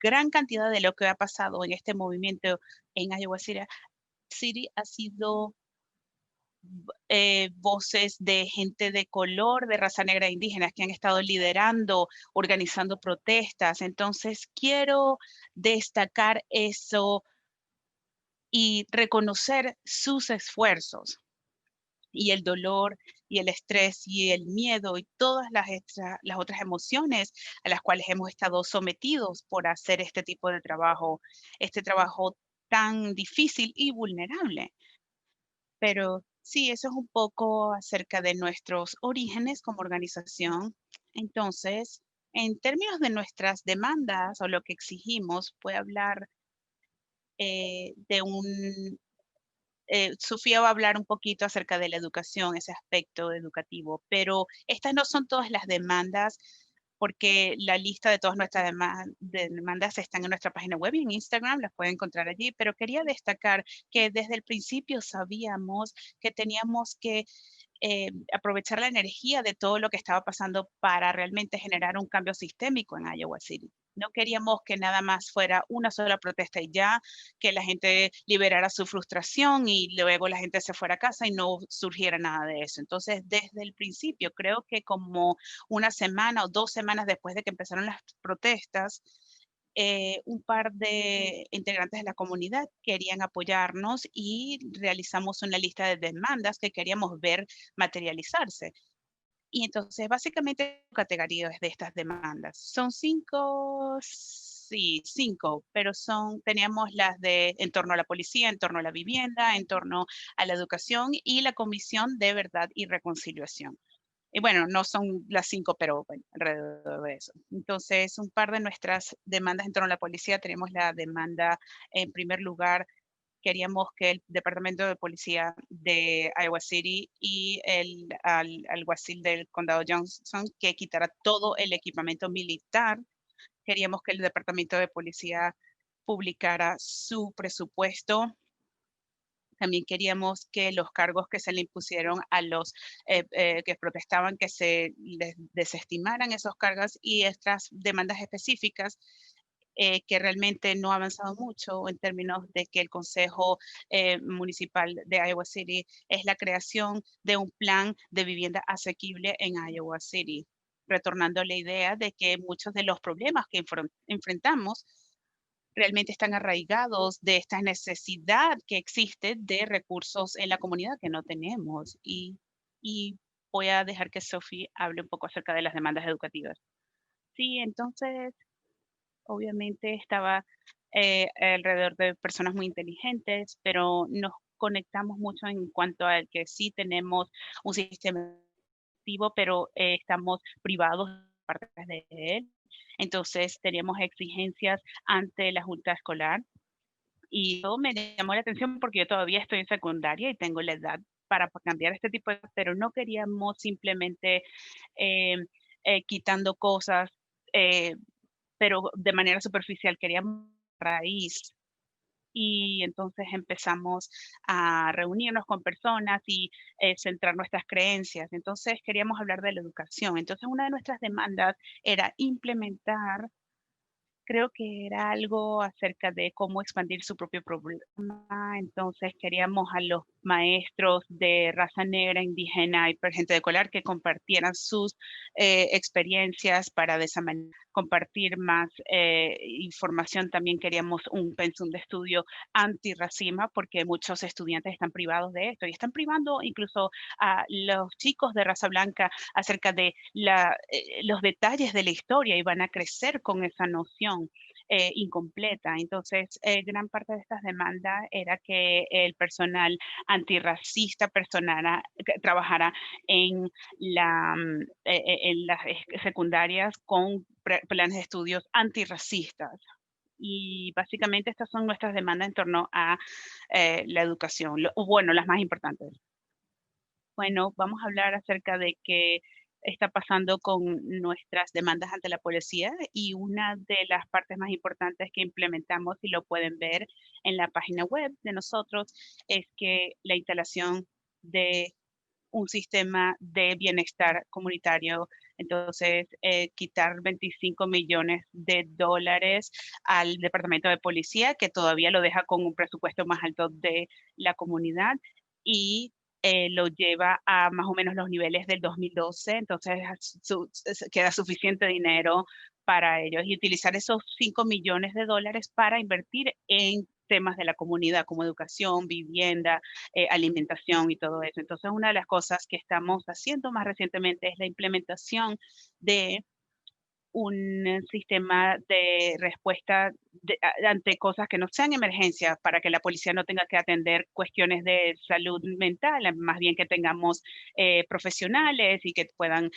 gran cantidad de lo que ha pasado en este movimiento en Iowa City ha sido voces de gente de color, de raza negra e indígenas que han estado liderando, organizando protestas. Entonces, quiero destacar eso y reconocer sus esfuerzos y el dolor y el estrés y el miedo y todas las otras emociones a las cuales hemos estado sometidos por hacer este trabajo tan difícil y vulnerable. Pero sí, eso es un poco acerca de nuestros orígenes como organización. Entonces, en términos de nuestras demandas o lo que exigimos, puedo hablar de Sofía va a hablar un poquito acerca de la educación, ese aspecto educativo, pero estas no son todas las demandas porque la lista de todas nuestras demandas están en nuestra página web y en Instagram, las pueden encontrar allí, pero quería destacar que desde el principio sabíamos que teníamos que aprovechar la energía de todo lo que estaba pasando para realmente generar un cambio sistémico en Iowa City. No queríamos que nada más fuera una sola protesta y ya, que la gente liberara su frustración y luego la gente se fuera a casa y no surgiera nada de eso. Entonces, desde el principio, creo que como una semana o 2 semanas después de que empezaron las protestas, un par de integrantes de la comunidad querían apoyarnos y realizamos una lista de demandas que queríamos ver materializarse. Y entonces, básicamente, categorías de estas demandas. Son 5, sí, 5, pero teníamos las de en torno a la policía, en torno a la vivienda, en torno a la educación y la Comisión de Verdad y Reconciliación. Y bueno, no son las 5, pero bueno, alrededor de eso. Entonces, un par de nuestras demandas en torno a la policía, tenemos la demanda, en primer lugar, queríamos que el Departamento de Policía de Iowa City y el alguacil del condado Johnson que quitara todo el equipamiento militar. Queríamos que el Departamento de Policía publicara su presupuesto. También queríamos que los cargos que se le impusieron a los que protestaban, que se les desestimaran esos cargos y estas demandas específicas que realmente no ha avanzado mucho en términos de que el Consejo Municipal de Iowa City es la creación de un plan de vivienda asequible en Iowa City, retornando a la idea de que muchos de los problemas que enfrentamos realmente están arraigados de esta necesidad que existe de recursos en la comunidad que no tenemos. Y voy a dejar que Sophie hable un poco acerca de las demandas educativas. Sí, entonces, obviamente estaba alrededor de personas muy inteligentes, pero nos conectamos mucho en cuanto a que sí tenemos un sistema educativo, pero estamos privados de parte de él. Entonces, teníamos exigencias ante la junta escolar y todo me llamó la atención porque yo todavía estoy en secundaria y tengo la edad para cambiar este tipo de cosas, pero no queríamos simplemente eh, quitando cosas, eh, pero de manera superficial, queríamos raíz. Y entonces empezamos a reunirnos con personas y centrar nuestras creencias. Entonces queríamos hablar de la educación. Entonces una de nuestras demandas era implementar. Creo que era algo acerca de cómo expandir su propio programa. Entonces queríamos a los maestros de raza negra, indígena y gente de color que compartieran sus experiencias para de esa manera compartir más información. También queríamos un pensum de estudio antirracismo porque muchos estudiantes están privados de esto y están privando incluso a los chicos de raza blanca acerca de los detalles de la historia y van a crecer con esa noción incompleta. Entonces, gran parte de estas demandas era que el personal antirracista trabajara en, en las secundarias con planes de estudios antirracistas. Y básicamente estas son nuestras demandas en torno a la educación, bueno, las más importantes. Bueno, vamos a hablar acerca de qué está pasando con nuestras demandas ante la policía y una de las partes más importantes que implementamos, y lo pueden ver en la página web de nosotros, es que la instalación de un sistema de bienestar comunitario. Entonces, quitar 25 millones de dólares al Departamento de Policía, que todavía lo deja con un presupuesto más alto de la comunidad, y lo lleva a más o menos los niveles del 2012, entonces queda suficiente dinero para ellos y utilizar esos 5 millones de dólares para invertir en temas de la comunidad como educación, vivienda, alimentación y todo eso. Entonces, una de las cosas que estamos haciendo más recientemente es la implementación de un sistema de respuesta ante cosas que no sean emergencias para que la policía no tenga que atender cuestiones de salud mental, más bien que tengamos profesionales y que puedan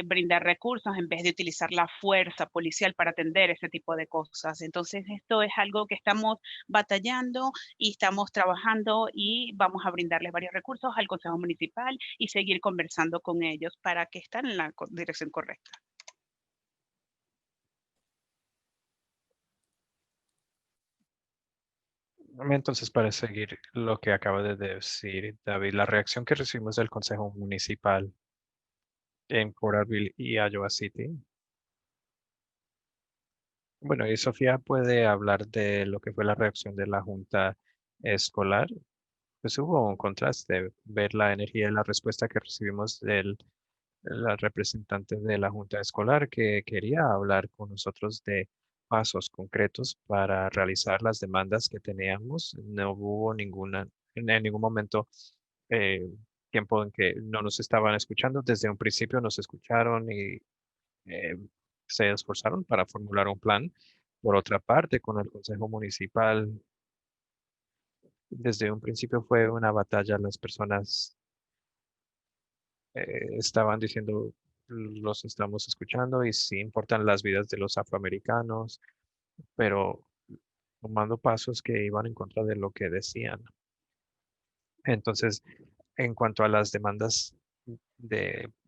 brindar recursos en vez de utilizar la fuerza policial para atender ese tipo de cosas. Entonces, esto es algo que estamos batallando y estamos trabajando y vamos a brindarles varios recursos al Consejo Municipal y seguir conversando con ellos para que estén en la dirección correcta. Entonces, para seguir lo que acaba de decir David, la reacción que recibimos del Consejo Municipal en Coralville y Iowa City. Bueno, y Sofía puede hablar de lo que fue la reacción de la Junta Escolar. Pues hubo un contraste, ver la energía y la respuesta que recibimos de la representante de la Junta Escolar que quería hablar con nosotros de pasos concretos para realizar las demandas que teníamos. No hubo en ningún momento eh, tiempo en que no nos estaban escuchando. Desde un principio nos escucharon y eh, se esforzaron para formular un plan. Por otra parte, con el Consejo Municipal, desde un principio fue una batalla. Las personas estaban diciendo, los estamos escuchando y sí importan las vidas de los afroamericanos, pero tomando pasos que iban en contra de lo que decían. Entonces, en cuanto a las demandas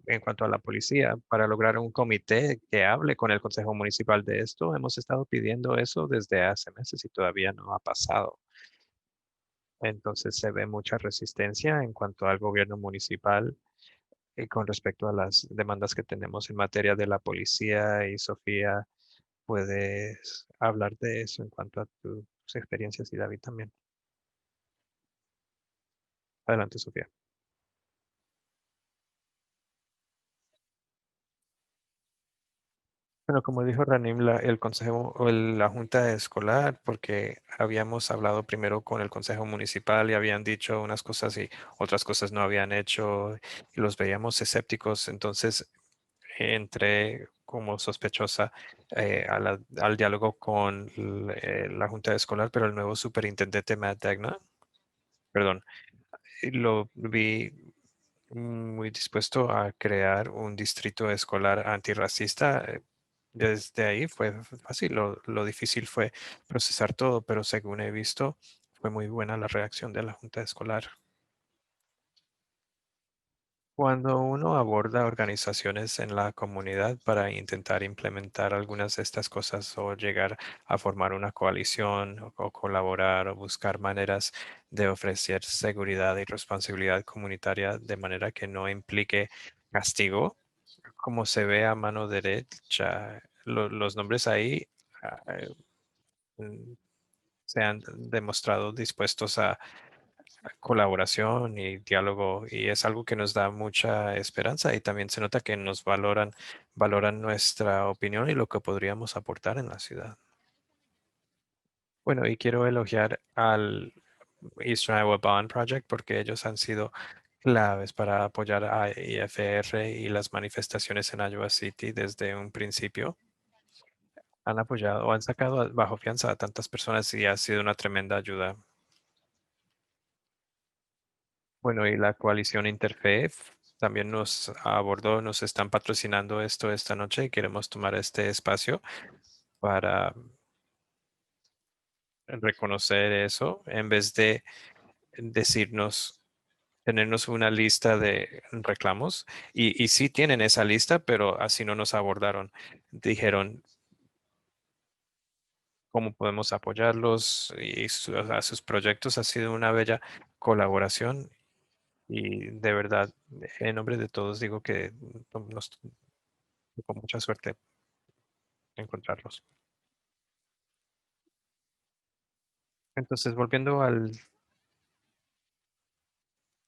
en cuanto a la policía, para lograr un comité que hable con el Consejo Municipal de esto, hemos estado pidiendo eso desde hace meses y todavía no ha pasado. Entonces se ve mucha resistencia en cuanto al gobierno municipal con respecto a las demandas que tenemos en materia de la policía. Y Sofía, puedes hablar de eso en cuanto a tus experiencias y David también. Adelante, Sofía. Bueno, Bueno, como dijo Ranim, el consejo o la junta escolar, porque habíamos hablado primero con el consejo municipal y habían dicho unas cosas y otras cosas no habían hecho y los veíamos escépticos. Entonces entré como sospechosa al diálogo con la junta escolar, pero el nuevo superintendente Matt Dagna, perdón, lo vi muy dispuesto a crear un distrito escolar antirracista. Desde ahí fue fácil, lo difícil fue procesar todo, pero según he visto, fue muy buena la reacción de la junta escolar. Cuando uno aborda organizaciones en la comunidad para intentar implementar algunas de estas cosas o llegar a formar una coalición o colaborar o buscar maneras de ofrecer seguridad y responsabilidad comunitaria de manera que no implique castigo, como se ve a mano derecha, los nombres ahí mm, se han demostrado dispuestos a colaboración y diálogo y es algo que nos da mucha esperanza y también se nota que nos valoran nuestra opinión y lo que podríamos aportar en la ciudad. Bueno, y quiero elogiar al Eastern Iowa Bond Project porque ellos han sido claves para apoyar a IFR y las manifestaciones en Iowa City desde un principio. Han apoyado o han sacado bajo fianza a tantas personas y ha sido una tremenda ayuda. Bueno, y la coalición Interfaith también nos abordó, nos están patrocinando esto esta noche y queremos tomar este espacio para reconocer eso en vez de decirnos, tenernos una lista de reclamos. Y sí tienen esa lista, pero así no nos abordaron. Dijeron cómo podemos apoyarlos y a sus proyectos. Ha sido una bella colaboración. Y de verdad, en nombre de todos digo que nos con mucha suerte encontrarlos. Entonces, volviendo al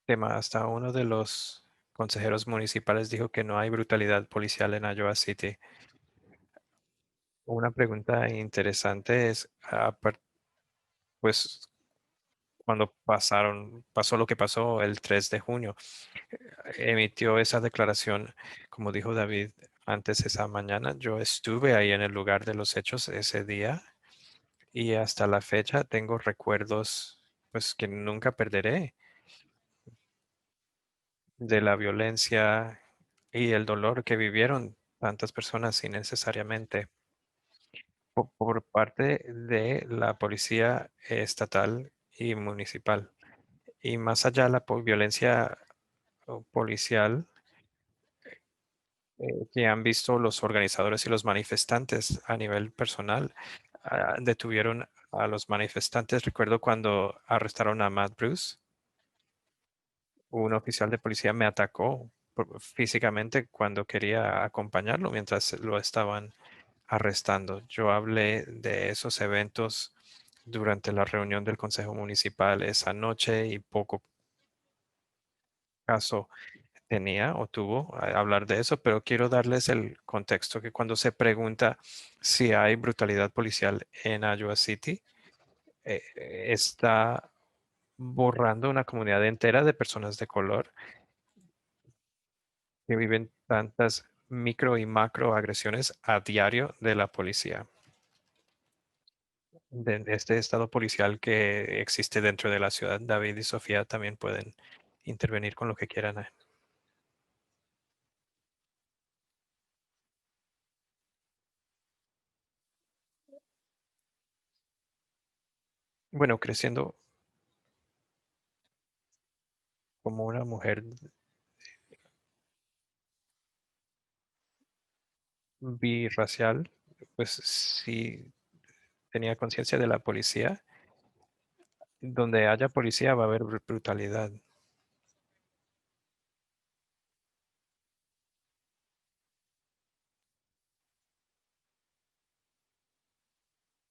tema, hasta uno de los consejeros municipales dijo que no hay brutalidad policial en Iowa City. Una pregunta interesante es, pues, cuando pasó lo que pasó el 3 de junio, emitió esa declaración, como dijo David antes esa mañana, yo estuve ahí en el lugar de los hechos ese día y hasta la fecha tengo recuerdos, pues, que nunca perderé de la violencia y el dolor que vivieron tantas personas innecesariamente por parte de la policía estatal y municipal. Y más allá de la violencia policial que han visto los organizadores y los manifestantes a nivel personal, detuvieron a los manifestantes. Recuerdo cuando arrestaron a Matt Bruce, un oficial de policía me atacó físicamente cuando quería acompañarlo mientras lo estaban arrestando. Yo hablé de esos eventos durante la reunión del Consejo Municipal esa noche y poco caso tenía o tuvo a hablar de eso, pero quiero darles el contexto que cuando se pregunta si hay brutalidad policial en Iowa City, está borrando una comunidad entera de personas de color que viven tantas micro y macro agresiones a diario de la policía, de este estado policial que existe dentro de la ciudad. David y Sofía también pueden intervenir con lo que quieran. Bueno, creciendo como una mujer birracial, pues sí tenía conciencia de la policía. Donde haya policía va a haber brutalidad.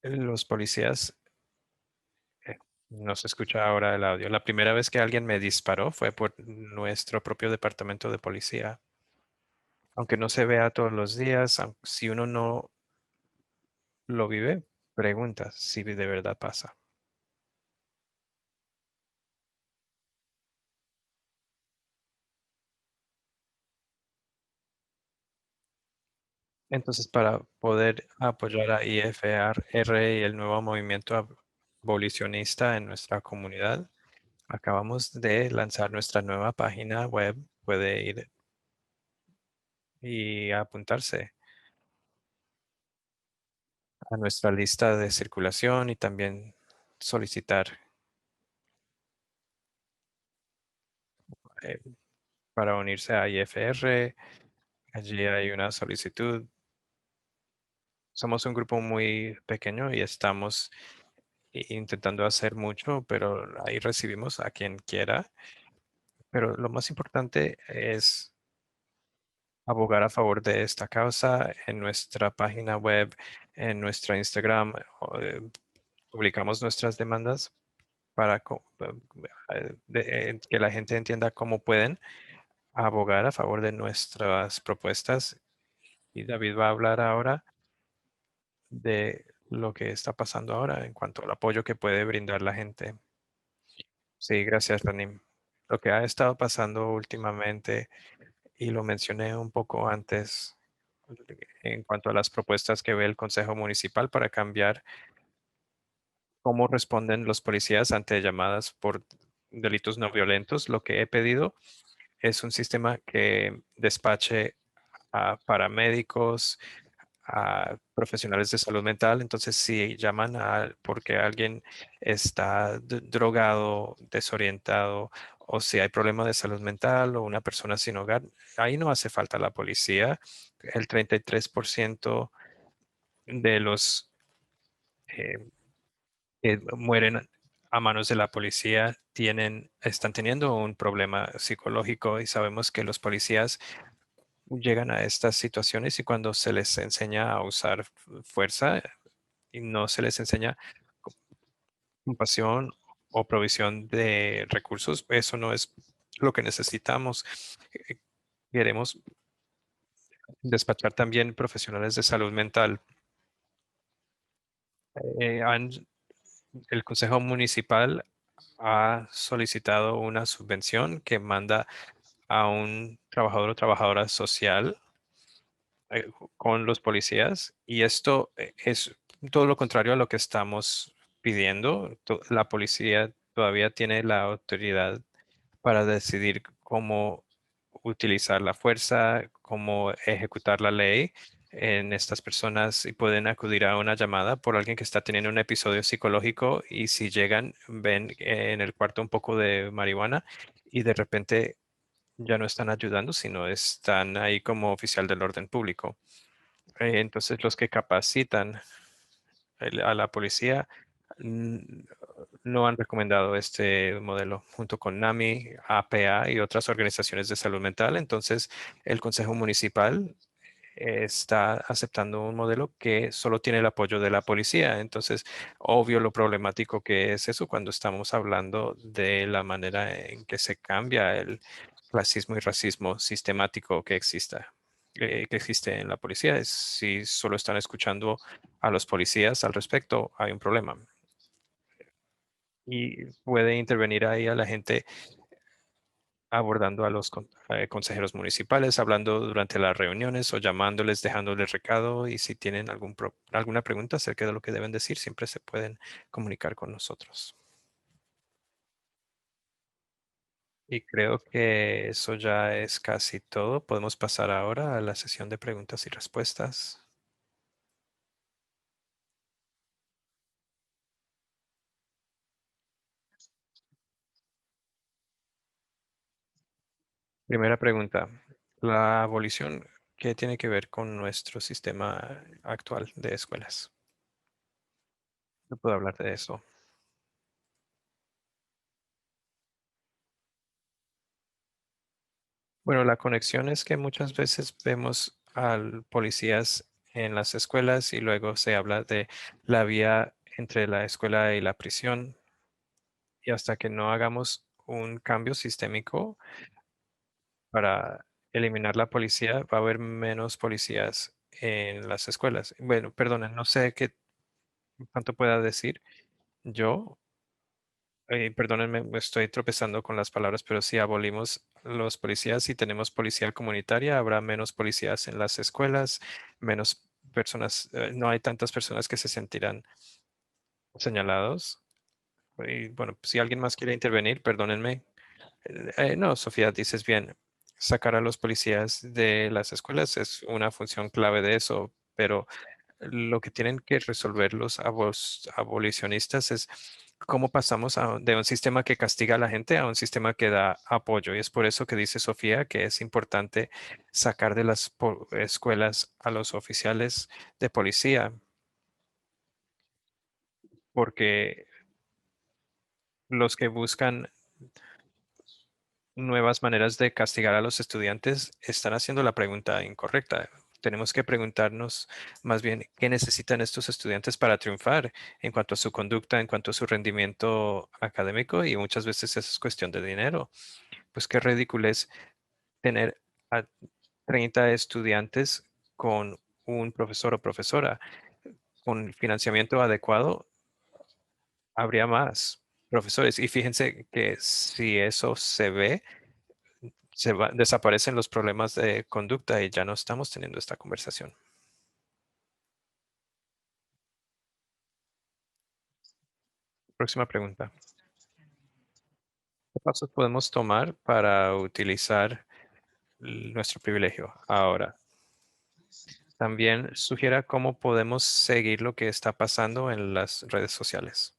Los policías, no se escucha ahora el audio. La primera vez que alguien me disparó fue por nuestro propio departamento de policía. aunque no se vea todos los días, si uno no lo vive, pregunta si de verdad pasa. Entonces, para poder apoyar a IFR y el nuevo movimiento abolicionista en nuestra comunidad, acabamos de lanzar nuestra nueva página web. Puede ir y apuntarse a nuestra lista de circulación y también solicitar eh, para unirse a IFR. Allí hay una solicitud. Somos un grupo muy pequeño y estamos intentando hacer mucho, pero ahí recibimos a quien quiera. Pero lo más importante es abogar a favor de esta causa en nuestra página web, en nuestra Instagram. Publicamos nuestras demandas para que la gente entienda cómo pueden abogar a favor de nuestras propuestas. Y David va a hablar ahora de lo que está pasando ahora en cuanto al apoyo que puede brindar la gente. Sí, gracias, Ranim. Lo que ha estado pasando últimamente, y lo mencioné un poco antes, en cuanto a las propuestas que ve el Consejo Municipal para cambiar cómo responden los policías ante llamadas por delitos no violentos, lo que he pedido es un sistema que despache a paramédicos, a profesionales de salud mental. Entonces, si llaman porque alguien está drogado, desorientado, o si hay problema de salud mental o una persona sin hogar, ahí no hace falta la policía. El 33% de los eh, que mueren a manos de la policía están teniendo un problema psicológico, y sabemos que los policías llegan a estas situaciones y cuando se les enseña a usar fuerza y no se les enseña compasión o provisión de recursos, eso no es lo que necesitamos. Eh, Queremos despachar también profesionales de salud mental. Eh, han- el Consejo Municipal ha solicitado una subvención que manda a un trabajador o trabajadora social con los policías, y esto es todo lo contrario a lo que estamos pidiendo. La policía todavía tiene la autoridad para decidir cómo utilizar la fuerza, cómo ejecutar la ley en estas personas, y pueden acudir a una llamada por alguien que está teniendo un episodio psicológico, y si llegan, ven en el cuarto un poco de marihuana y de repente ya no están ayudando, sino están ahí como oficial del orden público. Entonces, los que capacitan a la policía mm, no han recomendado este modelo junto con NAMI, APA y otras organizaciones de salud mental. Entonces, el Consejo Municipal está aceptando un modelo que solo tiene el apoyo de la policía. Entonces, obvio lo problemático que es eso cuando estamos hablando de la manera en que se cambia el clasismo y racismo sistemático que existe en la policía. Si solo están escuchando a los policías al respecto, hay un problema. Y puede intervenir ahí a la gente abordando a los consejeros municipales, hablando durante las reuniones o llamándoles, dejándoles recado, y si tienen alguna pregunta acerca de lo que deben decir, siempre se pueden comunicar con nosotros. Y creo que eso ya es casi todo. Podemos pasar ahora a la sesión de preguntas y respuestas. Primera pregunta. La abolición, ¿qué tiene que ver con nuestro sistema actual de escuelas? No puedo hablar de eso. Bueno, la conexión es que muchas veces vemos a policías en las escuelas y luego se habla de la vía entre la escuela y la prisión, y hasta que no hagamos un cambio sistémico para eliminar la policía, va a haber menos policías en las escuelas. Bueno, perdonen, no sé qué cuánto pueda decir. Yo, perdónenme, me estoy tropezando con las palabras, pero si abolimos los policías y tenemos policía comunitaria, habrá menos policías en las escuelas, menos personas, no hay tantas personas que se sentirán señalados. Y bueno, si alguien más quiere intervenir, perdónenme. No, Sofía, dices bien, sacar a los policías de las escuelas es una función clave de eso, pero lo que tienen que resolver los abolicionistas es cómo pasamos de un sistema que castiga a la gente a un sistema que da apoyo. Y es por eso que dice Sofía que es importante sacar de las escuelas a los oficiales de policía, porque los que buscan nuevas maneras de castigar a los estudiantes están haciendo la pregunta incorrecta. Tenemos que preguntarnos más bien qué necesitan estos estudiantes para triunfar en cuanto a su conducta, en cuanto a su rendimiento académico, y muchas veces eso es cuestión de dinero. Pues qué ridículo es tener a 30 estudiantes con un profesor o profesora. Con financiamiento adecuado, habría más profesores. Y fíjense que si eso se ve, desaparecen los problemas de conducta y ya no estamos teniendo esta conversación. Próxima pregunta. ¿Qué pasos podemos tomar para utilizar nuestro privilegio ahora? También sugiera cómo podemos seguir lo que está pasando en las redes sociales.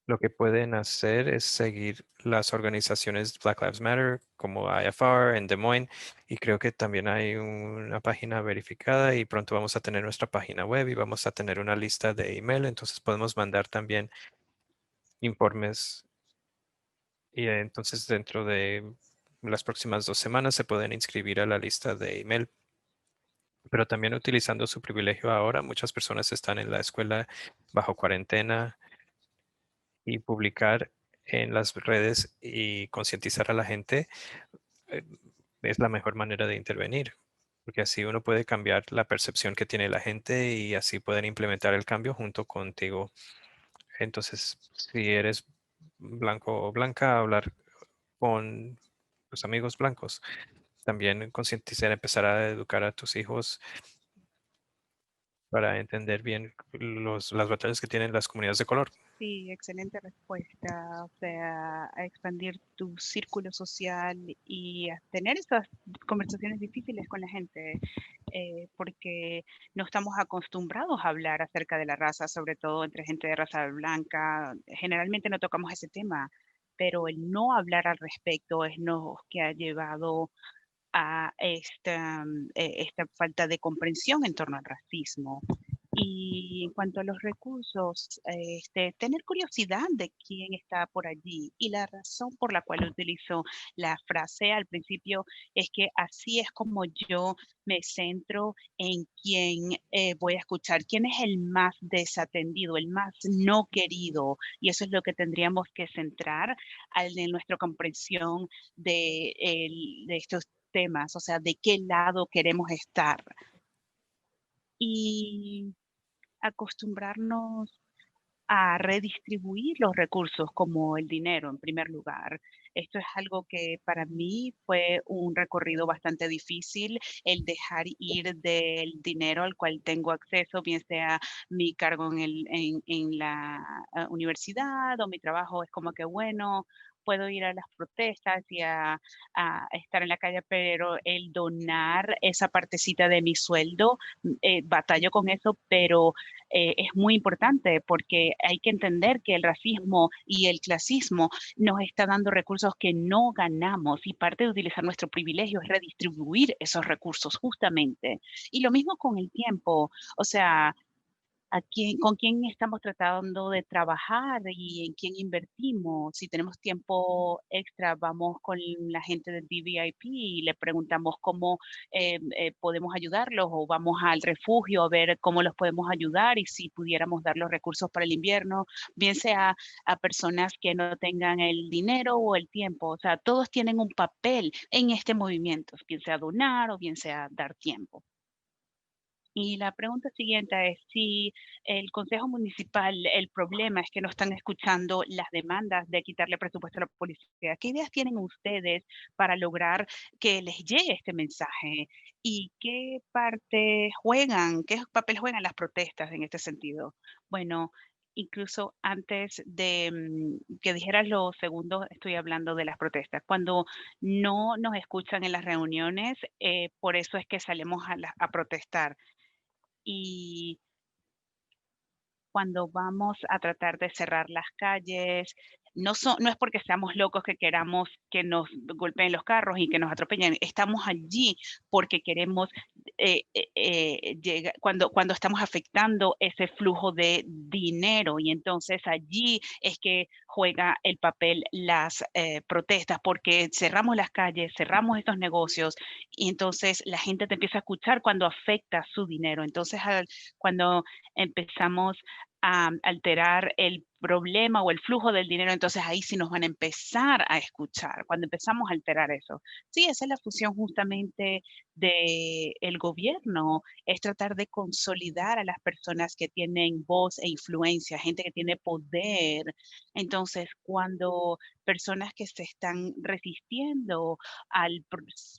Lo que pueden hacer es seguir las organizaciones Black Lives Matter como IFR en Des Moines, y creo que también hay una página verificada y pronto vamos a tener nuestra página web y vamos a tener una lista de email, entonces podemos mandar también informes y entonces dentro de las próximas 2 semanas se pueden inscribir a la lista de email. Pero también utilizando su privilegio ahora, muchas personas están en la escuela bajo cuarentena, y publicar en las redes y concientizar a la gente eh, es la mejor manera de intervenir, porque así uno puede cambiar la percepción que tiene la gente y así pueden implementar el cambio junto contigo. Entonces, si eres blanco o blanca, hablar con tus amigos blancos. También concientizar, empezar a educar a tus hijos para entender bien las batallas que tienen las comunidades de color. Sí, excelente respuesta. O sea, a expandir tu círculo social y a tener esas conversaciones difíciles con la gente, porque no estamos acostumbrados a hablar acerca de la raza, sobre todo entre gente de raza blanca. Generalmente no tocamos ese tema, pero el no hablar al respecto es lo que ha llevado a esta falta de comprensión en torno al racismo. Y en cuanto a los recursos, tener curiosidad de quién está por allí. Y la razón por la cual utilizo la frase al principio es que así es como yo me centro en quién voy a escuchar, quién es el más desatendido, el más no querido. Y eso es lo que tendríamos que centrar en nuestra comprensión de estos temas, o sea, de qué lado queremos estar. Y acostumbrarnos a redistribuir los recursos como el dinero en primer lugar. Esto es algo que para mí fue un recorrido bastante difícil, el dejar ir del dinero al cual tengo acceso, bien sea mi cargo en la universidad o mi trabajo, es como que bueno, puedo ir a las protestas y a estar en la calle, pero el donar esa partecita de mi sueldo, batallo con eso, pero es muy importante porque hay que entender que el racismo y el clasismo nos está dando recursos que no ganamos, y parte de utilizar nuestro privilegio es redistribuir esos recursos justamente. Y lo mismo con el tiempo, o sea, con quién estamos tratando de trabajar y en quién invertimos. Si tenemos tiempo extra, vamos con la gente del DVIP y le preguntamos cómo podemos ayudarlos, o vamos al refugio a ver cómo los podemos ayudar y si pudiéramos dar los recursos para el invierno, bien sea a personas que no tengan el dinero o el tiempo. O sea, todos tienen un papel en este movimiento, bien sea donar o bien sea dar tiempo. Y la pregunta siguiente es si el Consejo Municipal, el problema es que no están escuchando las demandas de quitarle presupuesto a la policía. ¿Qué ideas tienen ustedes para lograr que les llegue este mensaje? ¿Y qué parte juegan, qué papel juegan las protestas en este sentido? Bueno, incluso antes de que dijeras lo segundo, estoy hablando de las protestas. Cuando no nos escuchan en las reuniones, por eso es que salimos a protestar. Y cuando vamos a tratar de cerrar las calles, no es porque seamos locos que queramos que nos golpeen los carros y que nos atropellen. Estamos allí porque queremos cuando estamos afectando ese flujo de dinero, y entonces allí es que juega el papel las protestas, porque cerramos las calles, cerramos estos negocios y entonces la gente te empieza a escuchar cuando afecta su dinero. Entonces cuando empezamos a alterar el problema o el flujo del dinero, entonces ahí sí nos van a empezar a escuchar, cuando empezamos a alterar eso. Sí, esa es la función justamente del gobierno, es tratar de consolidar a las personas que tienen voz e influencia, gente que tiene poder. Entonces, cuando personas que se están resistiendo al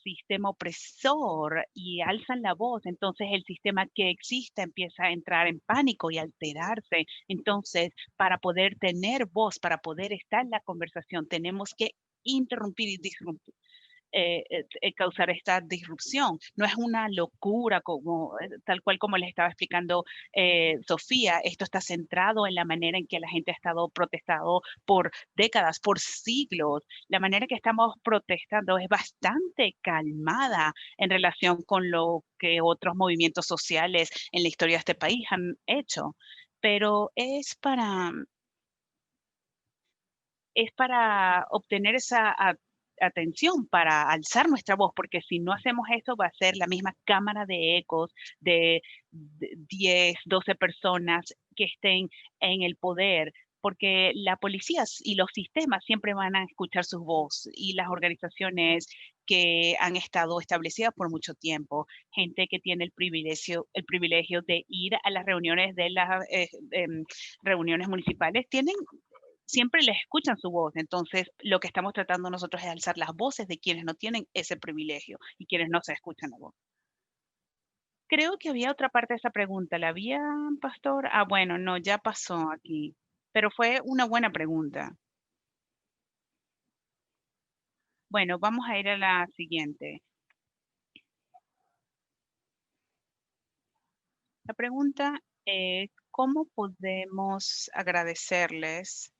sistema opresor y alzan la voz, entonces el sistema que existe empieza a entrar en pánico y alterarse. Entonces, para poder tener voz, para poder estar en la conversación, tenemos que interrumpir y disrumpir, causar esta disrupción. No es una locura como tal cual como les estaba explicando Sofía. Esto está centrado en la manera en que la gente ha estado protestando por décadas, por siglos. La manera que estamos protestando es bastante calmada en relación con lo que otros movimientos sociales en la historia de este país han hecho, pero es para obtener esa atención, para alzar nuestra voz, porque si no hacemos eso va a ser la misma cámara de ecos de 10, 12 personas que estén en el poder, porque la policía y los sistemas siempre van a escuchar su voz, y las organizaciones que han estado establecidas por mucho tiempo, gente que tiene el privilegio de ir a las reuniones de las reuniones municipales, siempre les escuchan su voz. Entonces, lo que estamos tratando nosotros es alzar las voces de quienes no tienen ese privilegio y quienes no se escuchan la voz. Creo que había otra parte de esa pregunta. ¿La había, Pastor? Ah, bueno, no, ya pasó aquí. Pero fue una buena pregunta. Bueno, vamos a ir a la siguiente. La pregunta es, ¿cómo podemos agradecerles?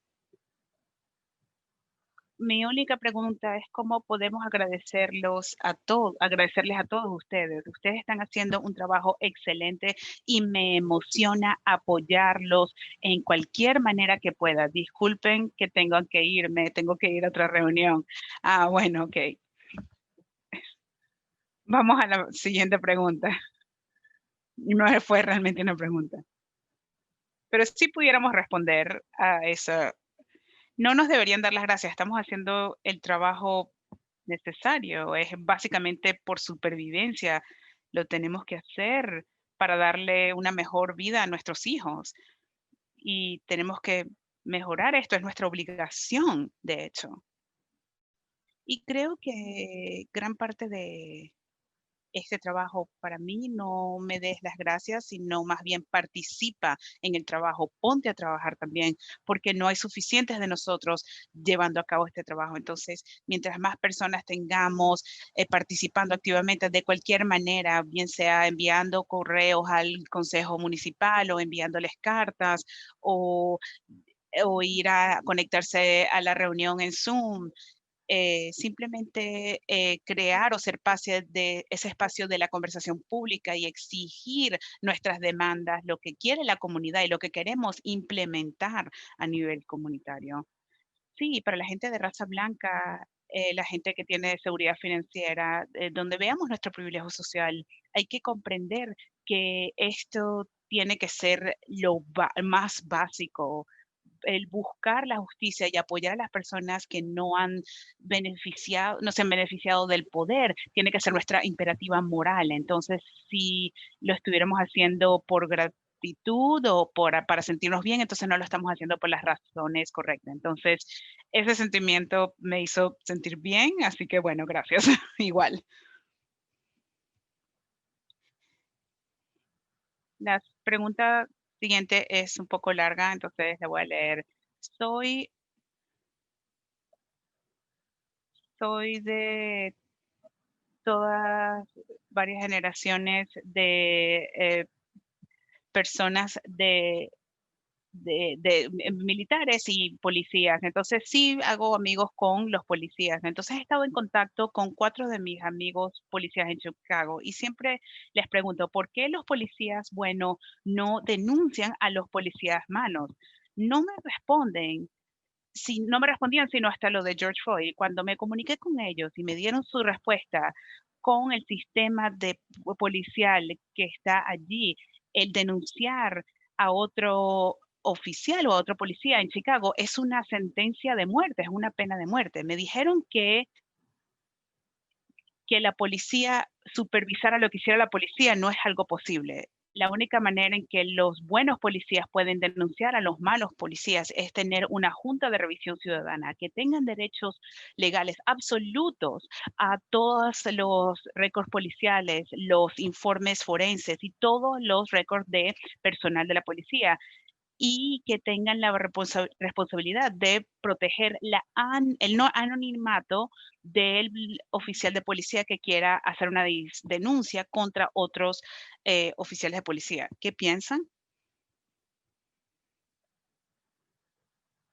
Mi única pregunta es cómo podemos agradecerles a todos ustedes. Ustedes están haciendo un trabajo excelente y me emociona apoyarlos en cualquier manera que pueda. Disculpen que tengo que irme, tengo que ir a otra reunión. Ah, bueno, ok. Vamos a la siguiente pregunta. No fue realmente una pregunta. Pero si pudiéramos responder a esa. No nos deberían dar las gracias, estamos haciendo el trabajo necesario, es básicamente por supervivencia, lo tenemos que hacer para darle una mejor vida a nuestros hijos, y tenemos que mejorar esto, es nuestra obligación, de hecho. Y creo que gran parte de este trabajo, para mí, no me des las gracias, sino más bien participa en el trabajo, ponte a trabajar también, porque no hay suficientes de nosotros llevando a cabo este trabajo. Entonces, mientras más personas tengamos participando activamente de cualquier manera, bien sea enviando correos al Consejo Municipal o enviándoles cartas o ir a conectarse a la reunión en Zoom, simplemente crear o ser parte de ese espacio de la conversación pública y exigir nuestras demandas, lo que quiere la comunidad y lo que queremos implementar a nivel comunitario. Sí, para la gente de raza blanca, la gente que tiene seguridad financiera, donde veamos nuestro privilegio social, hay que comprender que esto tiene que ser más básico, el buscar la justicia y apoyar a las personas que no se han beneficiado del poder, tiene que ser nuestra imperativa moral. Entonces, si lo estuviéramos haciendo por gratitud o para sentirnos bien, entonces no lo estamos haciendo por las razones correctas. Entonces, ese sentimiento me hizo sentir bien, así que bueno, gracias. Igual. La pregunta siguiente es un poco larga, entonces la voy a leer. Soy de todas varias generaciones de personas militares y policías. Entonces sí hago amigos con los policías. Entonces he estado en contacto con 4 de mis amigos policías en Chicago y siempre les pregunto, ¿por qué los policías buenos no denuncian a los policías malos? No me responden. No me respondían sino hasta lo de George Floyd. Cuando me comuniqué con ellos y me dieron su respuesta con el sistema policial que está allí, el denunciar a otro oficial o a otro policía en Chicago es una sentencia de muerte, es una pena de muerte. Me dijeron que la policía supervisara lo que hiciera la policía no es algo posible. La única manera en que los buenos policías pueden denunciar a los malos policías es tener una junta de revisión ciudadana que tengan derechos legales absolutos a todos los récords policiales, los informes forenses y todos los récords de personal de la policía, y que tengan la responsabilidad de proteger el no anonimato del oficial de policía que quiera hacer una denuncia contra otros oficiales de policía. ¿Qué piensan?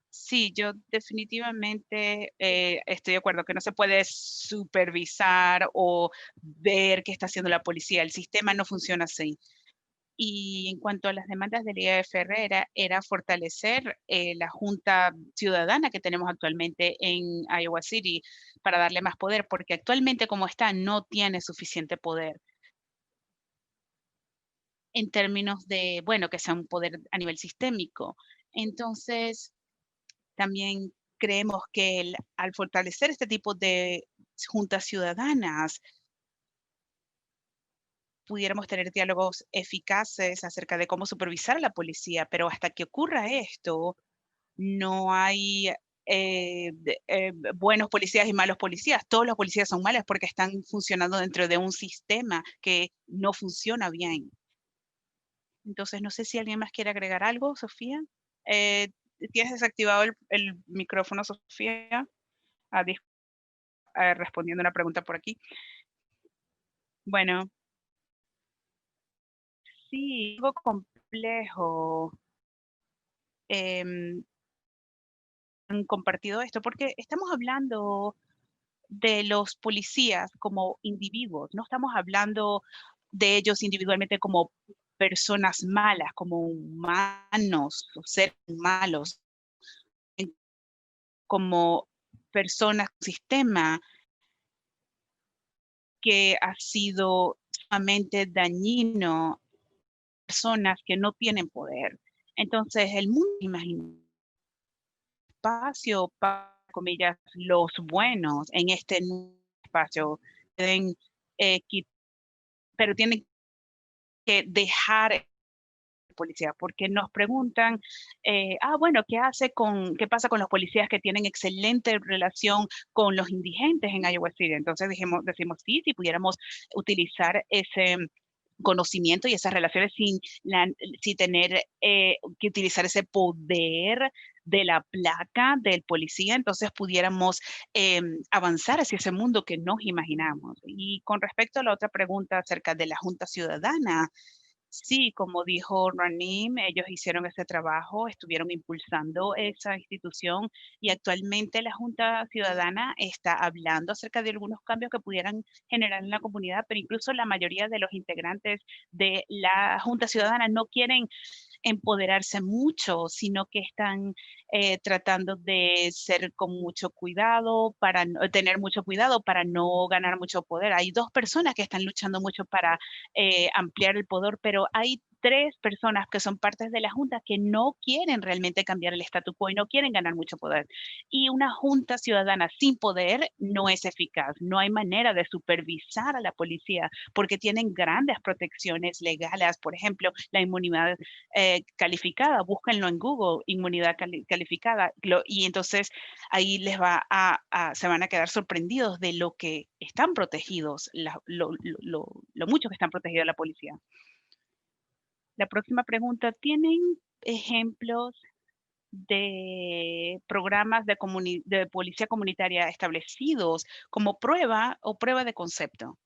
Sí, yo definitivamente estoy de acuerdo que no se puede supervisar o ver qué está haciendo la policía. El sistema no funciona así. Y en cuanto a las demandas de Liga de Ferrera, era fortalecer la Junta Ciudadana que tenemos actualmente en Iowa City para darle más poder, porque actualmente como está no tiene suficiente poder en términos de, bueno, que sea un poder a nivel sistémico. Entonces, también creemos que al fortalecer este tipo de juntas ciudadanas, pudiéramos tener diálogos eficaces acerca de cómo supervisar a la policía, pero hasta que ocurra esto, no hay buenos policías y malos policías. Todos los policías son malos porque están funcionando dentro de un sistema que no funciona bien. Entonces, no sé si alguien más quiere agregar algo, Sofía. Eh, ¿Tienes desactivado el micrófono, Sofía? Ah, respondiendo una pregunta por aquí. Bueno, sí, algo complejo. Han compartido esto porque estamos hablando de los policías como individuos, no estamos hablando de ellos individualmente como personas malas, como humanos o seres malos, como personas, sistema que ha sido sumamente dañino a personas que no tienen poder. Entonces, el mundo imagina espacio para, comillas, los buenos en este espacio, pueden, pero tienen que dejar policía, porque nos preguntan, bueno, ¿qué pasa con los policías que tienen excelente relación con los indigentes en Iowa City? Entonces decimos sí, si pudiéramos utilizar ese conocimiento y esas relaciones sin tener que utilizar ese poder de la placa del policía, entonces pudiéramos avanzar hacia ese mundo que nos imaginamos. Y con respecto a la otra pregunta acerca de la Junta Ciudadana, Sí, como dijo Ranim, ellos hicieron ese trabajo, estuvieron impulsando esa institución y actualmente la Junta Ciudadana está hablando acerca de algunos cambios que pudieran generar en la comunidad, pero incluso la mayoría de los integrantes de la Junta Ciudadana no quieren empoderarse mucho, sino que están tratando de ser con mucho cuidado, para tener mucho cuidado para no ganar mucho poder. Hay dos personas que están luchando mucho para ampliar el poder, pero hay tres personas que son partes de la Junta que no quieren realmente cambiar el statu quo y no quieren ganar mucho poder. Y una Junta Ciudadana sin poder no es eficaz. No hay manera de supervisar a la policía porque tienen grandes protecciones legales. Por ejemplo, la inmunidad calificada. Búsquenlo en Google, inmunidad calificada. Y entonces ahí se van a quedar sorprendidos de lo que están protegidos, lo mucho que están protegidos la policía. La próxima pregunta, ¿tienen ejemplos de programas de policía comunitaria establecidos como prueba o prueba de concepto?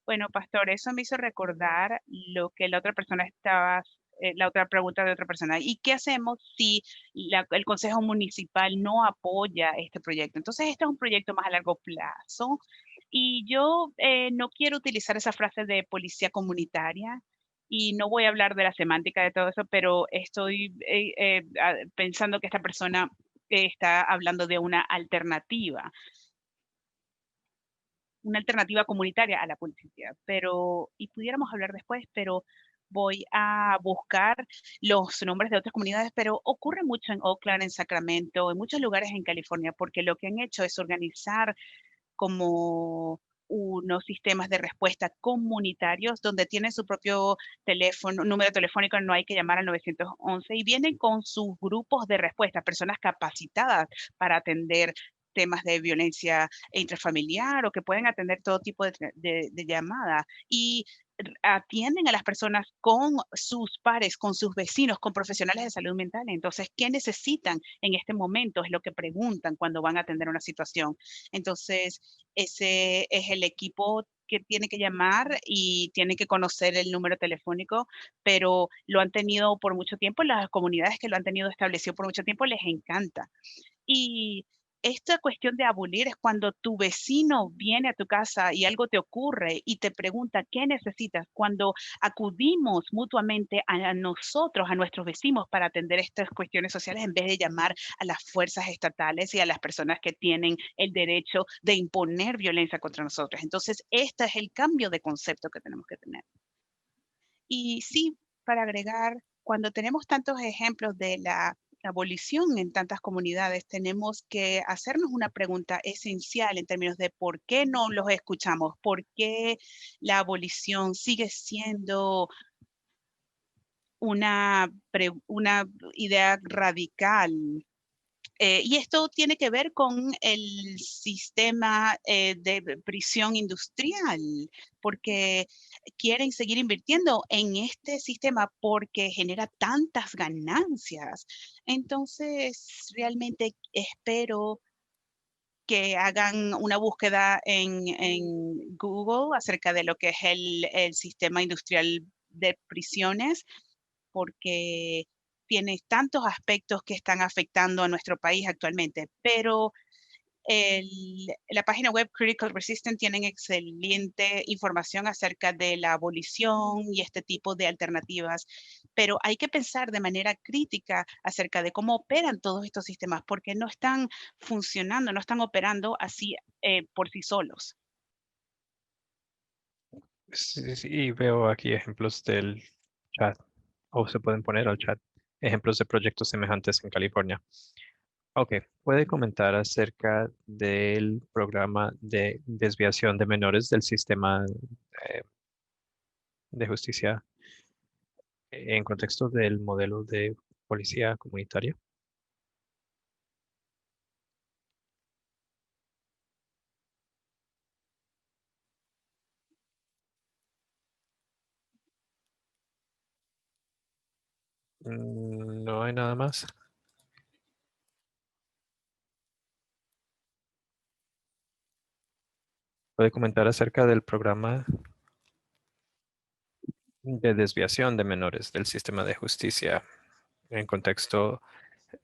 Bueno, pastor, eso me hizo recordar lo que la otra persona la otra pregunta de otra persona. ¿Y qué hacemos si el Consejo Municipal no apoya este proyecto? Entonces, este es un proyecto más a largo plazo y yo no quiero utilizar esa frase de policía comunitaria y no voy a hablar de la semántica de todo eso, pero estoy pensando que esta persona está hablando de una alternativa comunitaria a la policía, y pudiéramos hablar después, pero voy a buscar los nombres de otras comunidades, pero ocurre mucho en Oakland, en Sacramento, en muchos lugares en California, porque lo que han hecho es organizar como unos sistemas de respuesta comunitarios donde tienen su propio teléfono, número telefónico, no hay que llamar al 911 y vienen con sus grupos de respuesta, personas capacitadas para atender temas de violencia intrafamiliar o que pueden atender todo tipo de llamada y atienden a las personas con sus pares, con sus vecinos, con profesionales de salud mental. Entonces, ¿qué necesitan en este momento? Es lo que preguntan cuando van a atender una situación. Entonces, ese es el equipo que tiene que llamar y tiene que conocer el número telefónico, pero lo han tenido por mucho tiempo, las comunidades que lo han tenido establecido por mucho tiempo les encanta. Y esta cuestión de abolir es cuando tu vecino viene a tu casa y algo te ocurre y te pregunta qué necesitas. Cuando acudimos mutuamente a nosotros, a nuestros vecinos para atender estas cuestiones sociales en vez de llamar a las fuerzas estatales y a las personas que tienen el derecho de imponer violencia contra nosotros. Entonces, este es el cambio de concepto que tenemos que tener. Y sí, para agregar, cuando tenemos tantos ejemplos de la abolición en tantas comunidades, tenemos que hacernos una pregunta esencial en términos de por qué no los escuchamos, por qué la abolición sigue siendo una idea radical. Y esto tiene que ver con el sistema de prisión industrial, porque quieren seguir invirtiendo en este sistema porque genera tantas ganancias. Entonces, realmente espero que hagan una búsqueda en Google acerca de lo que es el sistema industrial de prisiones porque tiene tantos aspectos que están afectando a nuestro país actualmente, pero la página web Critical Resistance tienen excelente información acerca de la abolición y este tipo de alternativas, pero hay que pensar de manera crítica acerca de cómo operan todos estos sistemas, porque no están funcionando, no están operando así por sí solos. Sí, sí, y veo aquí ejemplos del chat, o se pueden poner al chat, ejemplos de proyectos semejantes en California. Ok, ¿puede comentar acerca del programa de desviación de menores del sistema eh, de justicia en contexto del modelo de policía comunitaria? No hay nada más. ¿Puede comentar acerca del programa de desviación de menores del sistema de justicia en contexto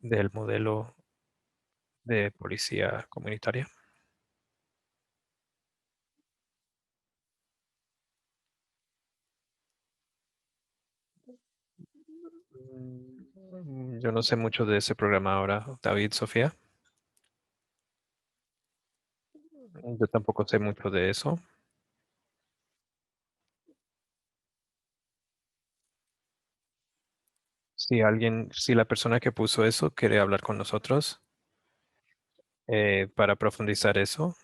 del modelo de policía comunitaria. Yo no sé mucho de ese programa ahora, David, Sofía. Yo tampoco sé mucho de eso. Si la persona que puso eso quiere hablar con nosotros para profundizar eso,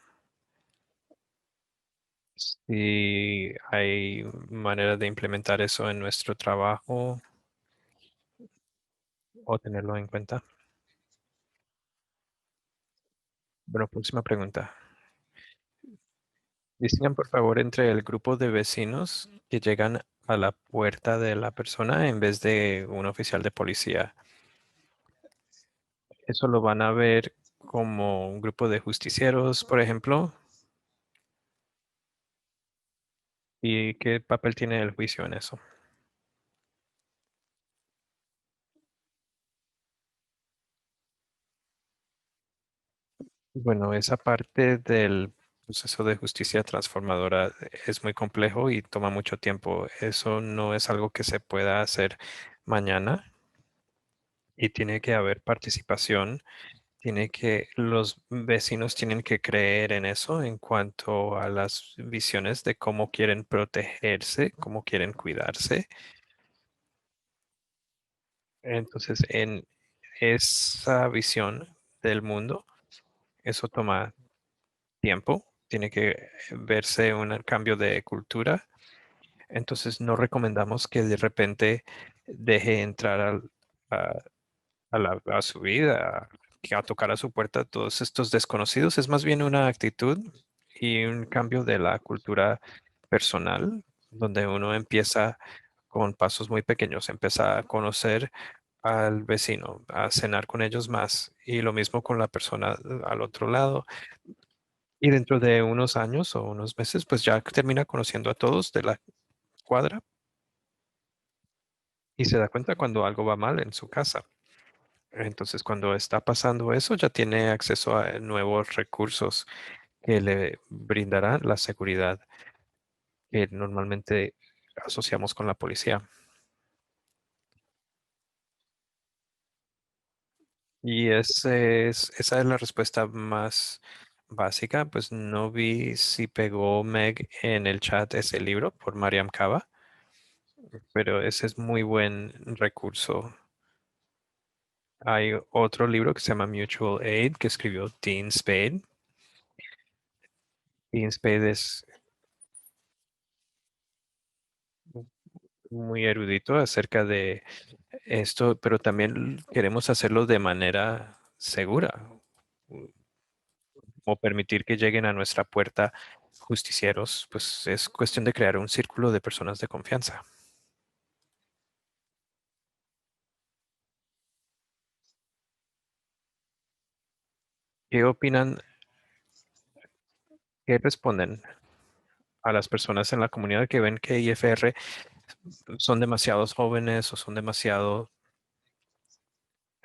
si hay manera de implementar eso en nuestro trabajo o tenerlo en cuenta. Bueno, próxima pregunta. Distingan por favor entre el grupo de vecinos que llegan a la puerta de la persona en vez de un oficial de policía. Eso lo van a ver como un grupo de justicieros, por ejemplo. ¿Y qué papel tiene el juicio en eso? Bueno, esa parte del proceso de justicia transformadora es muy complejo y toma mucho tiempo. Eso no es algo que se pueda hacer mañana y tiene que haber participación. Los vecinos tienen que creer en eso en cuanto a las visiones de cómo quieren protegerse, cómo quieren cuidarse. Entonces, en esa visión del mundo, eso toma tiempo, tiene que verse un cambio de cultura. Entonces, no recomendamos que de repente deje entrar a, a su vida, a tocar a su puerta todos estos desconocidos. Es más bien una actitud y un cambio de la cultura personal, donde uno empieza con pasos muy pequeños, empieza a conocer al vecino, a cenar con ellos más y lo mismo con la persona al otro lado. Y dentro de unos años o unos meses, pues ya termina conociendo a todos de la cuadra y se da cuenta cuando algo va mal en su casa. Entonces, cuando está pasando eso, ya tiene acceso a nuevos recursos que le brindarán la seguridad que normalmente asociamos con la policía. Y esa es la respuesta más básica. Pues no vi si pegó Meg en el chat ese libro por Mariam Cava, pero ese es muy buen recurso. Hay otro libro que se llama Mutual Aid que escribió Dean Spade. Dean Spade es muy erudito acerca de esto, pero también queremos hacerlo de manera segura o permitir que lleguen a nuestra puerta justicieros, pues es cuestión de crear un círculo de personas de confianza. ¿Qué opinan? ¿Qué responden a las personas en la comunidad que ven que IFR son demasiados jóvenes o son demasiado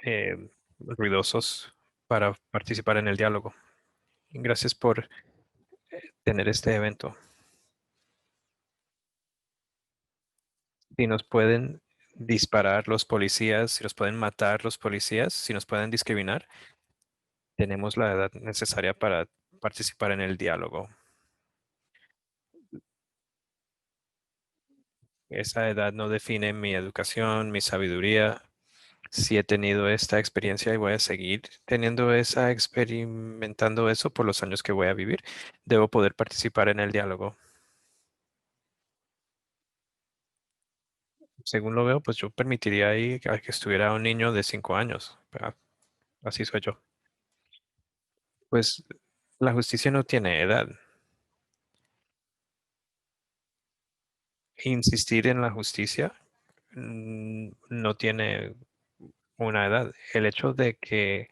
eh, ruidosos para participar en el diálogo? Gracias por tener este evento. Si nos pueden disparar los policías, si nos pueden matar los policías, si nos pueden discriminar, tenemos la edad necesaria para participar en el diálogo. Esa edad no define mi educación, mi sabiduría. Si he tenido esta experiencia y voy a seguir teniendo experimentando eso por los años que voy a vivir, debo poder participar en el diálogo. Según lo veo, pues yo permitiría ahí a que estuviera un niño de 5 años. Así soy yo. Pues la justicia no tiene edad. Insistir en la justicia no tiene una edad. El hecho de que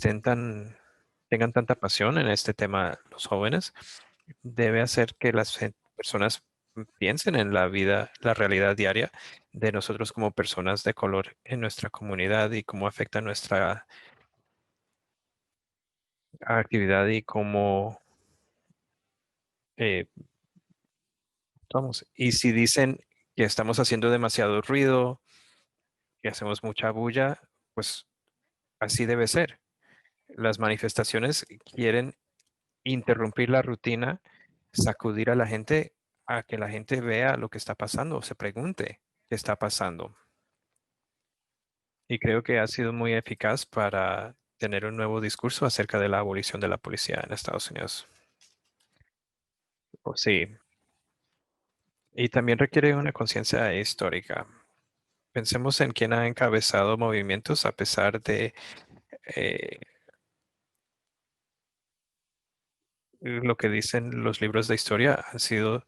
tengan tanta pasión en este tema los jóvenes, debe hacer que las personas piensen en la vida, la realidad diaria de nosotros como personas de color en nuestra comunidad y cómo afecta nuestra actividad y cómo eh, vamos. Y si dicen que estamos haciendo demasiado ruido, que hacemos mucha bulla, pues así debe ser. Las manifestaciones quieren interrumpir la rutina, sacudir a la gente a que la gente vea lo que está pasando, o se pregunte qué está pasando. Y creo que ha sido muy eficaz para tener un nuevo discurso acerca de la abolición de la policía en Estados Unidos. Sí, y también requiere una conciencia histórica. Pensemos en quién ha encabezado movimientos a pesar de eh, lo que dicen los libros de historia, han sido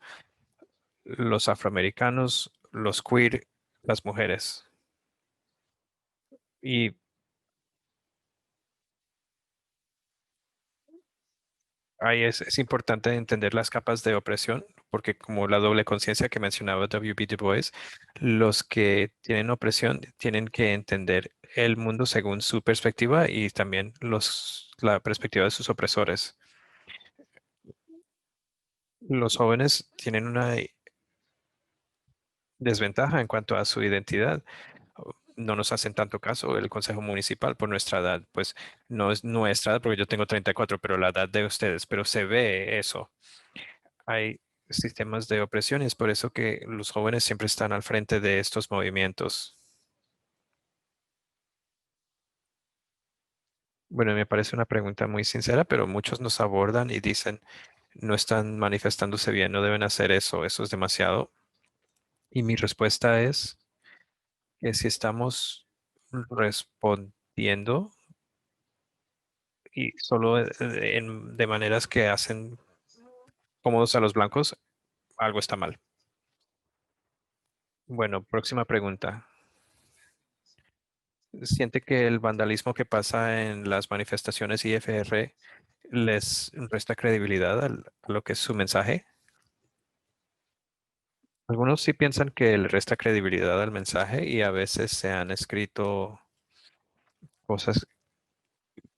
los afroamericanos, los queer, las mujeres. Y ahí es importante entender las capas de opresión, porque como la doble conciencia que mencionaba W. B. Du Bois, los que tienen opresión tienen que entender el mundo según su perspectiva y también la perspectiva de sus opresores. Los jóvenes tienen una desventaja en cuanto a su identidad. No nos hacen tanto caso el Consejo Municipal por nuestra edad. Pues no es nuestra edad porque yo tengo 34, pero la edad de ustedes, pero se ve eso. Hay sistemas de opresión y es por eso que los jóvenes siempre están al frente de estos movimientos. Bueno, me parece una pregunta muy sincera, pero muchos nos abordan y dicen, no están manifestándose bien, no deben hacer eso es demasiado. Y mi respuesta es que si estamos respondiendo y solo de maneras que hacen cómodos a los blancos, algo está mal. Bueno, próxima pregunta. ¿Siente que el vandalismo que pasa en las manifestaciones IFR les resta credibilidad a lo que es su mensaje? Algunos sí piensan que le resta credibilidad al mensaje y a veces se han escrito cosas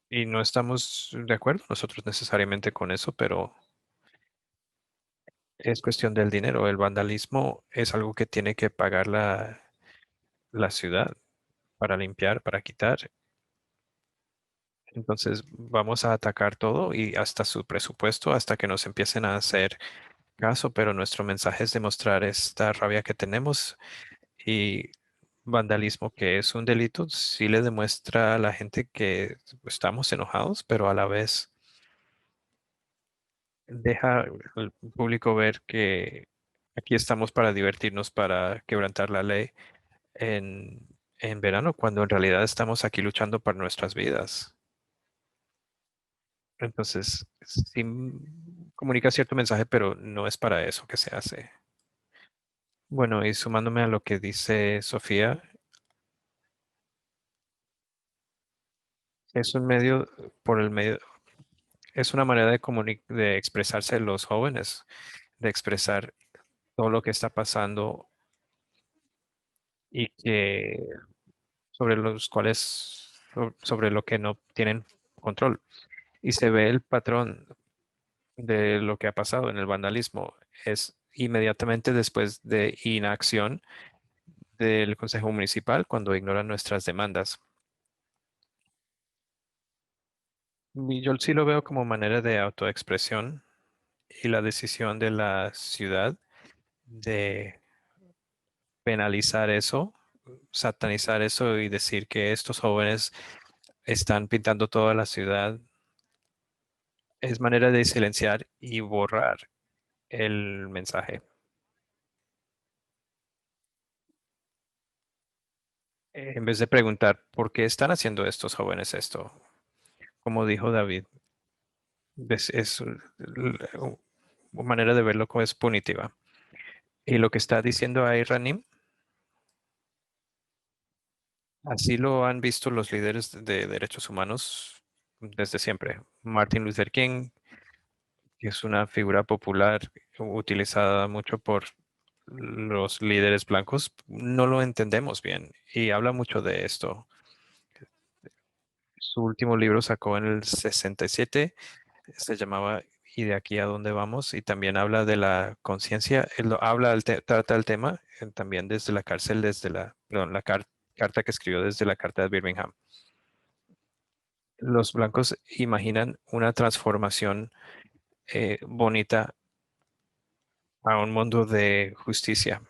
y no estamos de acuerdo nosotros necesariamente con eso, pero es cuestión del dinero. El vandalismo es algo que tiene que pagar la ciudad para limpiar, para quitar. Entonces vamos a atacar todo y hasta su presupuesto, hasta que nos empiecen a hacer caso, pero nuestro mensaje es demostrar esta rabia que tenemos y vandalismo, que es un delito, sí le demuestra a la gente que estamos enojados, pero a la vez deja al público ver que aquí estamos para divertirnos, para quebrantar la ley en verano, cuando en realidad estamos aquí luchando por nuestras vidas. Entonces, sí comunica cierto mensaje, pero no es para eso que se hace. Bueno, y sumándome a lo que dice Sofía, es un medio, por el medio, es una manera de expresarse los jóvenes, de expresar todo lo que está pasando y que sobre los cuales, sobre lo que no tienen control. Y se ve el patrón de lo que ha pasado en el vandalismo. Es inmediatamente después de inacción del Consejo Municipal cuando ignoran nuestras demandas. Y yo sí lo veo como manera de autoexpresión y la decisión de la ciudad de penalizar eso, satanizar eso y decir que estos jóvenes están pintando toda la ciudad es manera de silenciar y borrar el mensaje. En vez de preguntar por qué están haciendo estos jóvenes esto, como dijo David, es una manera de verlo como es punitiva. Y lo que está diciendo ahí Ranim, así lo han visto los líderes de derechos humanos desde siempre. Martin Luther King, que es una figura popular utilizada mucho por los líderes blancos, no lo entendemos bien y habla mucho de esto. Su último libro sacó en el 67, se llamaba ¿Y de aquí a dónde vamos? Y también habla de la conciencia, él habla, trata el tema también desde la cárcel, desde perdón, carta que escribió desde la carta de Birmingham. Los blancos imaginan una transformación bonita a un mundo de justicia.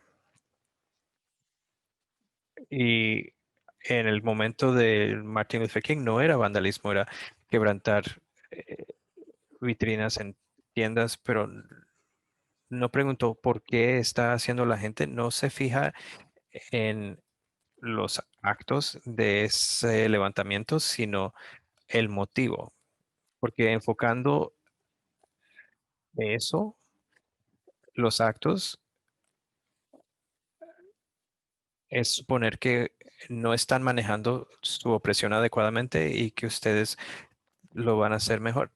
Y en el momento de Martin Luther King no era vandalismo, era quebrantar eh, vitrinas en tiendas, pero no preguntó por qué está haciendo la gente, no se fija en los actos de ese levantamiento, sino el motivo, porque enfocando eso, los actos, es suponer que no están manejando su opresión adecuadamente y que ustedes lo van a hacer mejor.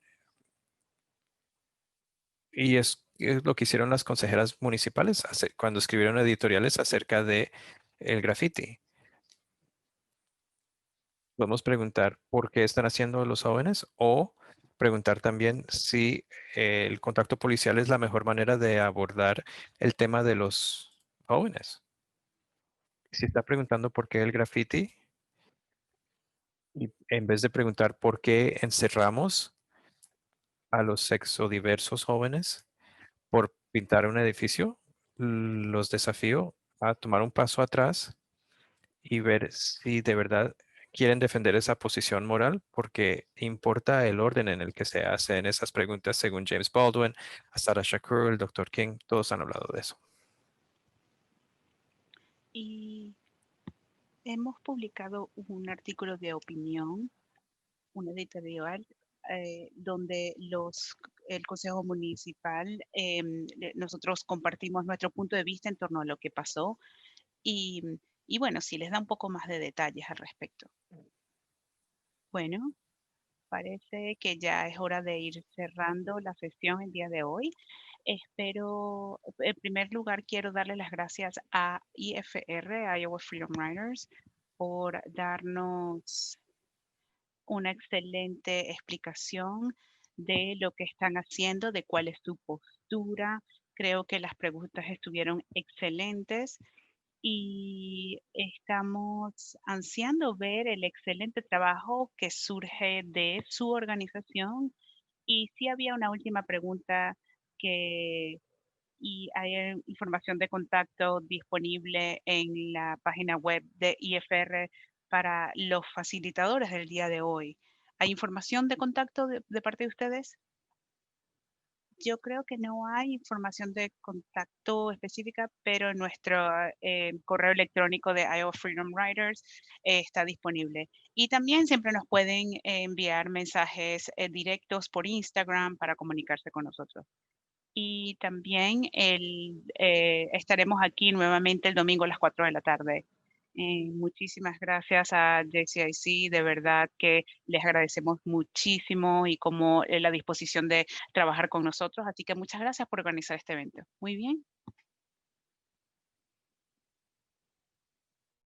Y es lo que hicieron las consejeras municipales cuando escribieron editoriales acerca de el graffiti. Podemos preguntar por qué están haciendo los jóvenes o preguntar también si el contacto policial es la mejor manera de abordar el tema de los jóvenes. Si está preguntando por qué el graffiti, y en vez de preguntar por qué encerramos a los sexodiversos jóvenes por pintar un edificio, los desafío a tomar un paso atrás y ver si de verdad quieren defender esa posición moral, porque importa el orden en el que se hacen esas preguntas, según James Baldwin, Assata Shakur, el Dr. King, todos han hablado de eso. Y hemos publicado un artículo de opinión, un editorial, donde el Consejo Municipal, nosotros compartimos nuestro punto de vista en torno a lo que pasó y, y bueno, si les da un poco más de detalles al respecto. Bueno, parece que ya es hora de ir cerrando la sesión el día de hoy. Espero, en primer lugar, quiero darle las gracias a IFR, Iowa Freedom Riders, por darnos una excelente explicación de lo que están haciendo, de cuál es su postura. Creo que las preguntas estuvieron excelentes y estamos ansiando ver el excelente trabajo que surge de su organización. Y sí había una última pregunta que y hay información de contacto disponible en la página web de IFR para los facilitadores del día de hoy. ¿Hay información de contacto de parte de ustedes? Yo creo que no hay información de contacto específica, pero nuestro correo electrónico de Iowa Freedom Riders está disponible. Y también siempre nos pueden enviar mensajes directos por Instagram para comunicarse con nosotros. Y también estaremos aquí nuevamente el domingo a las 4 de la tarde. Muchísimas gracias a JCIC, de verdad que les agradecemos muchísimo y como la disposición de trabajar con nosotros, así que muchas gracias por organizar este evento. Muy bien.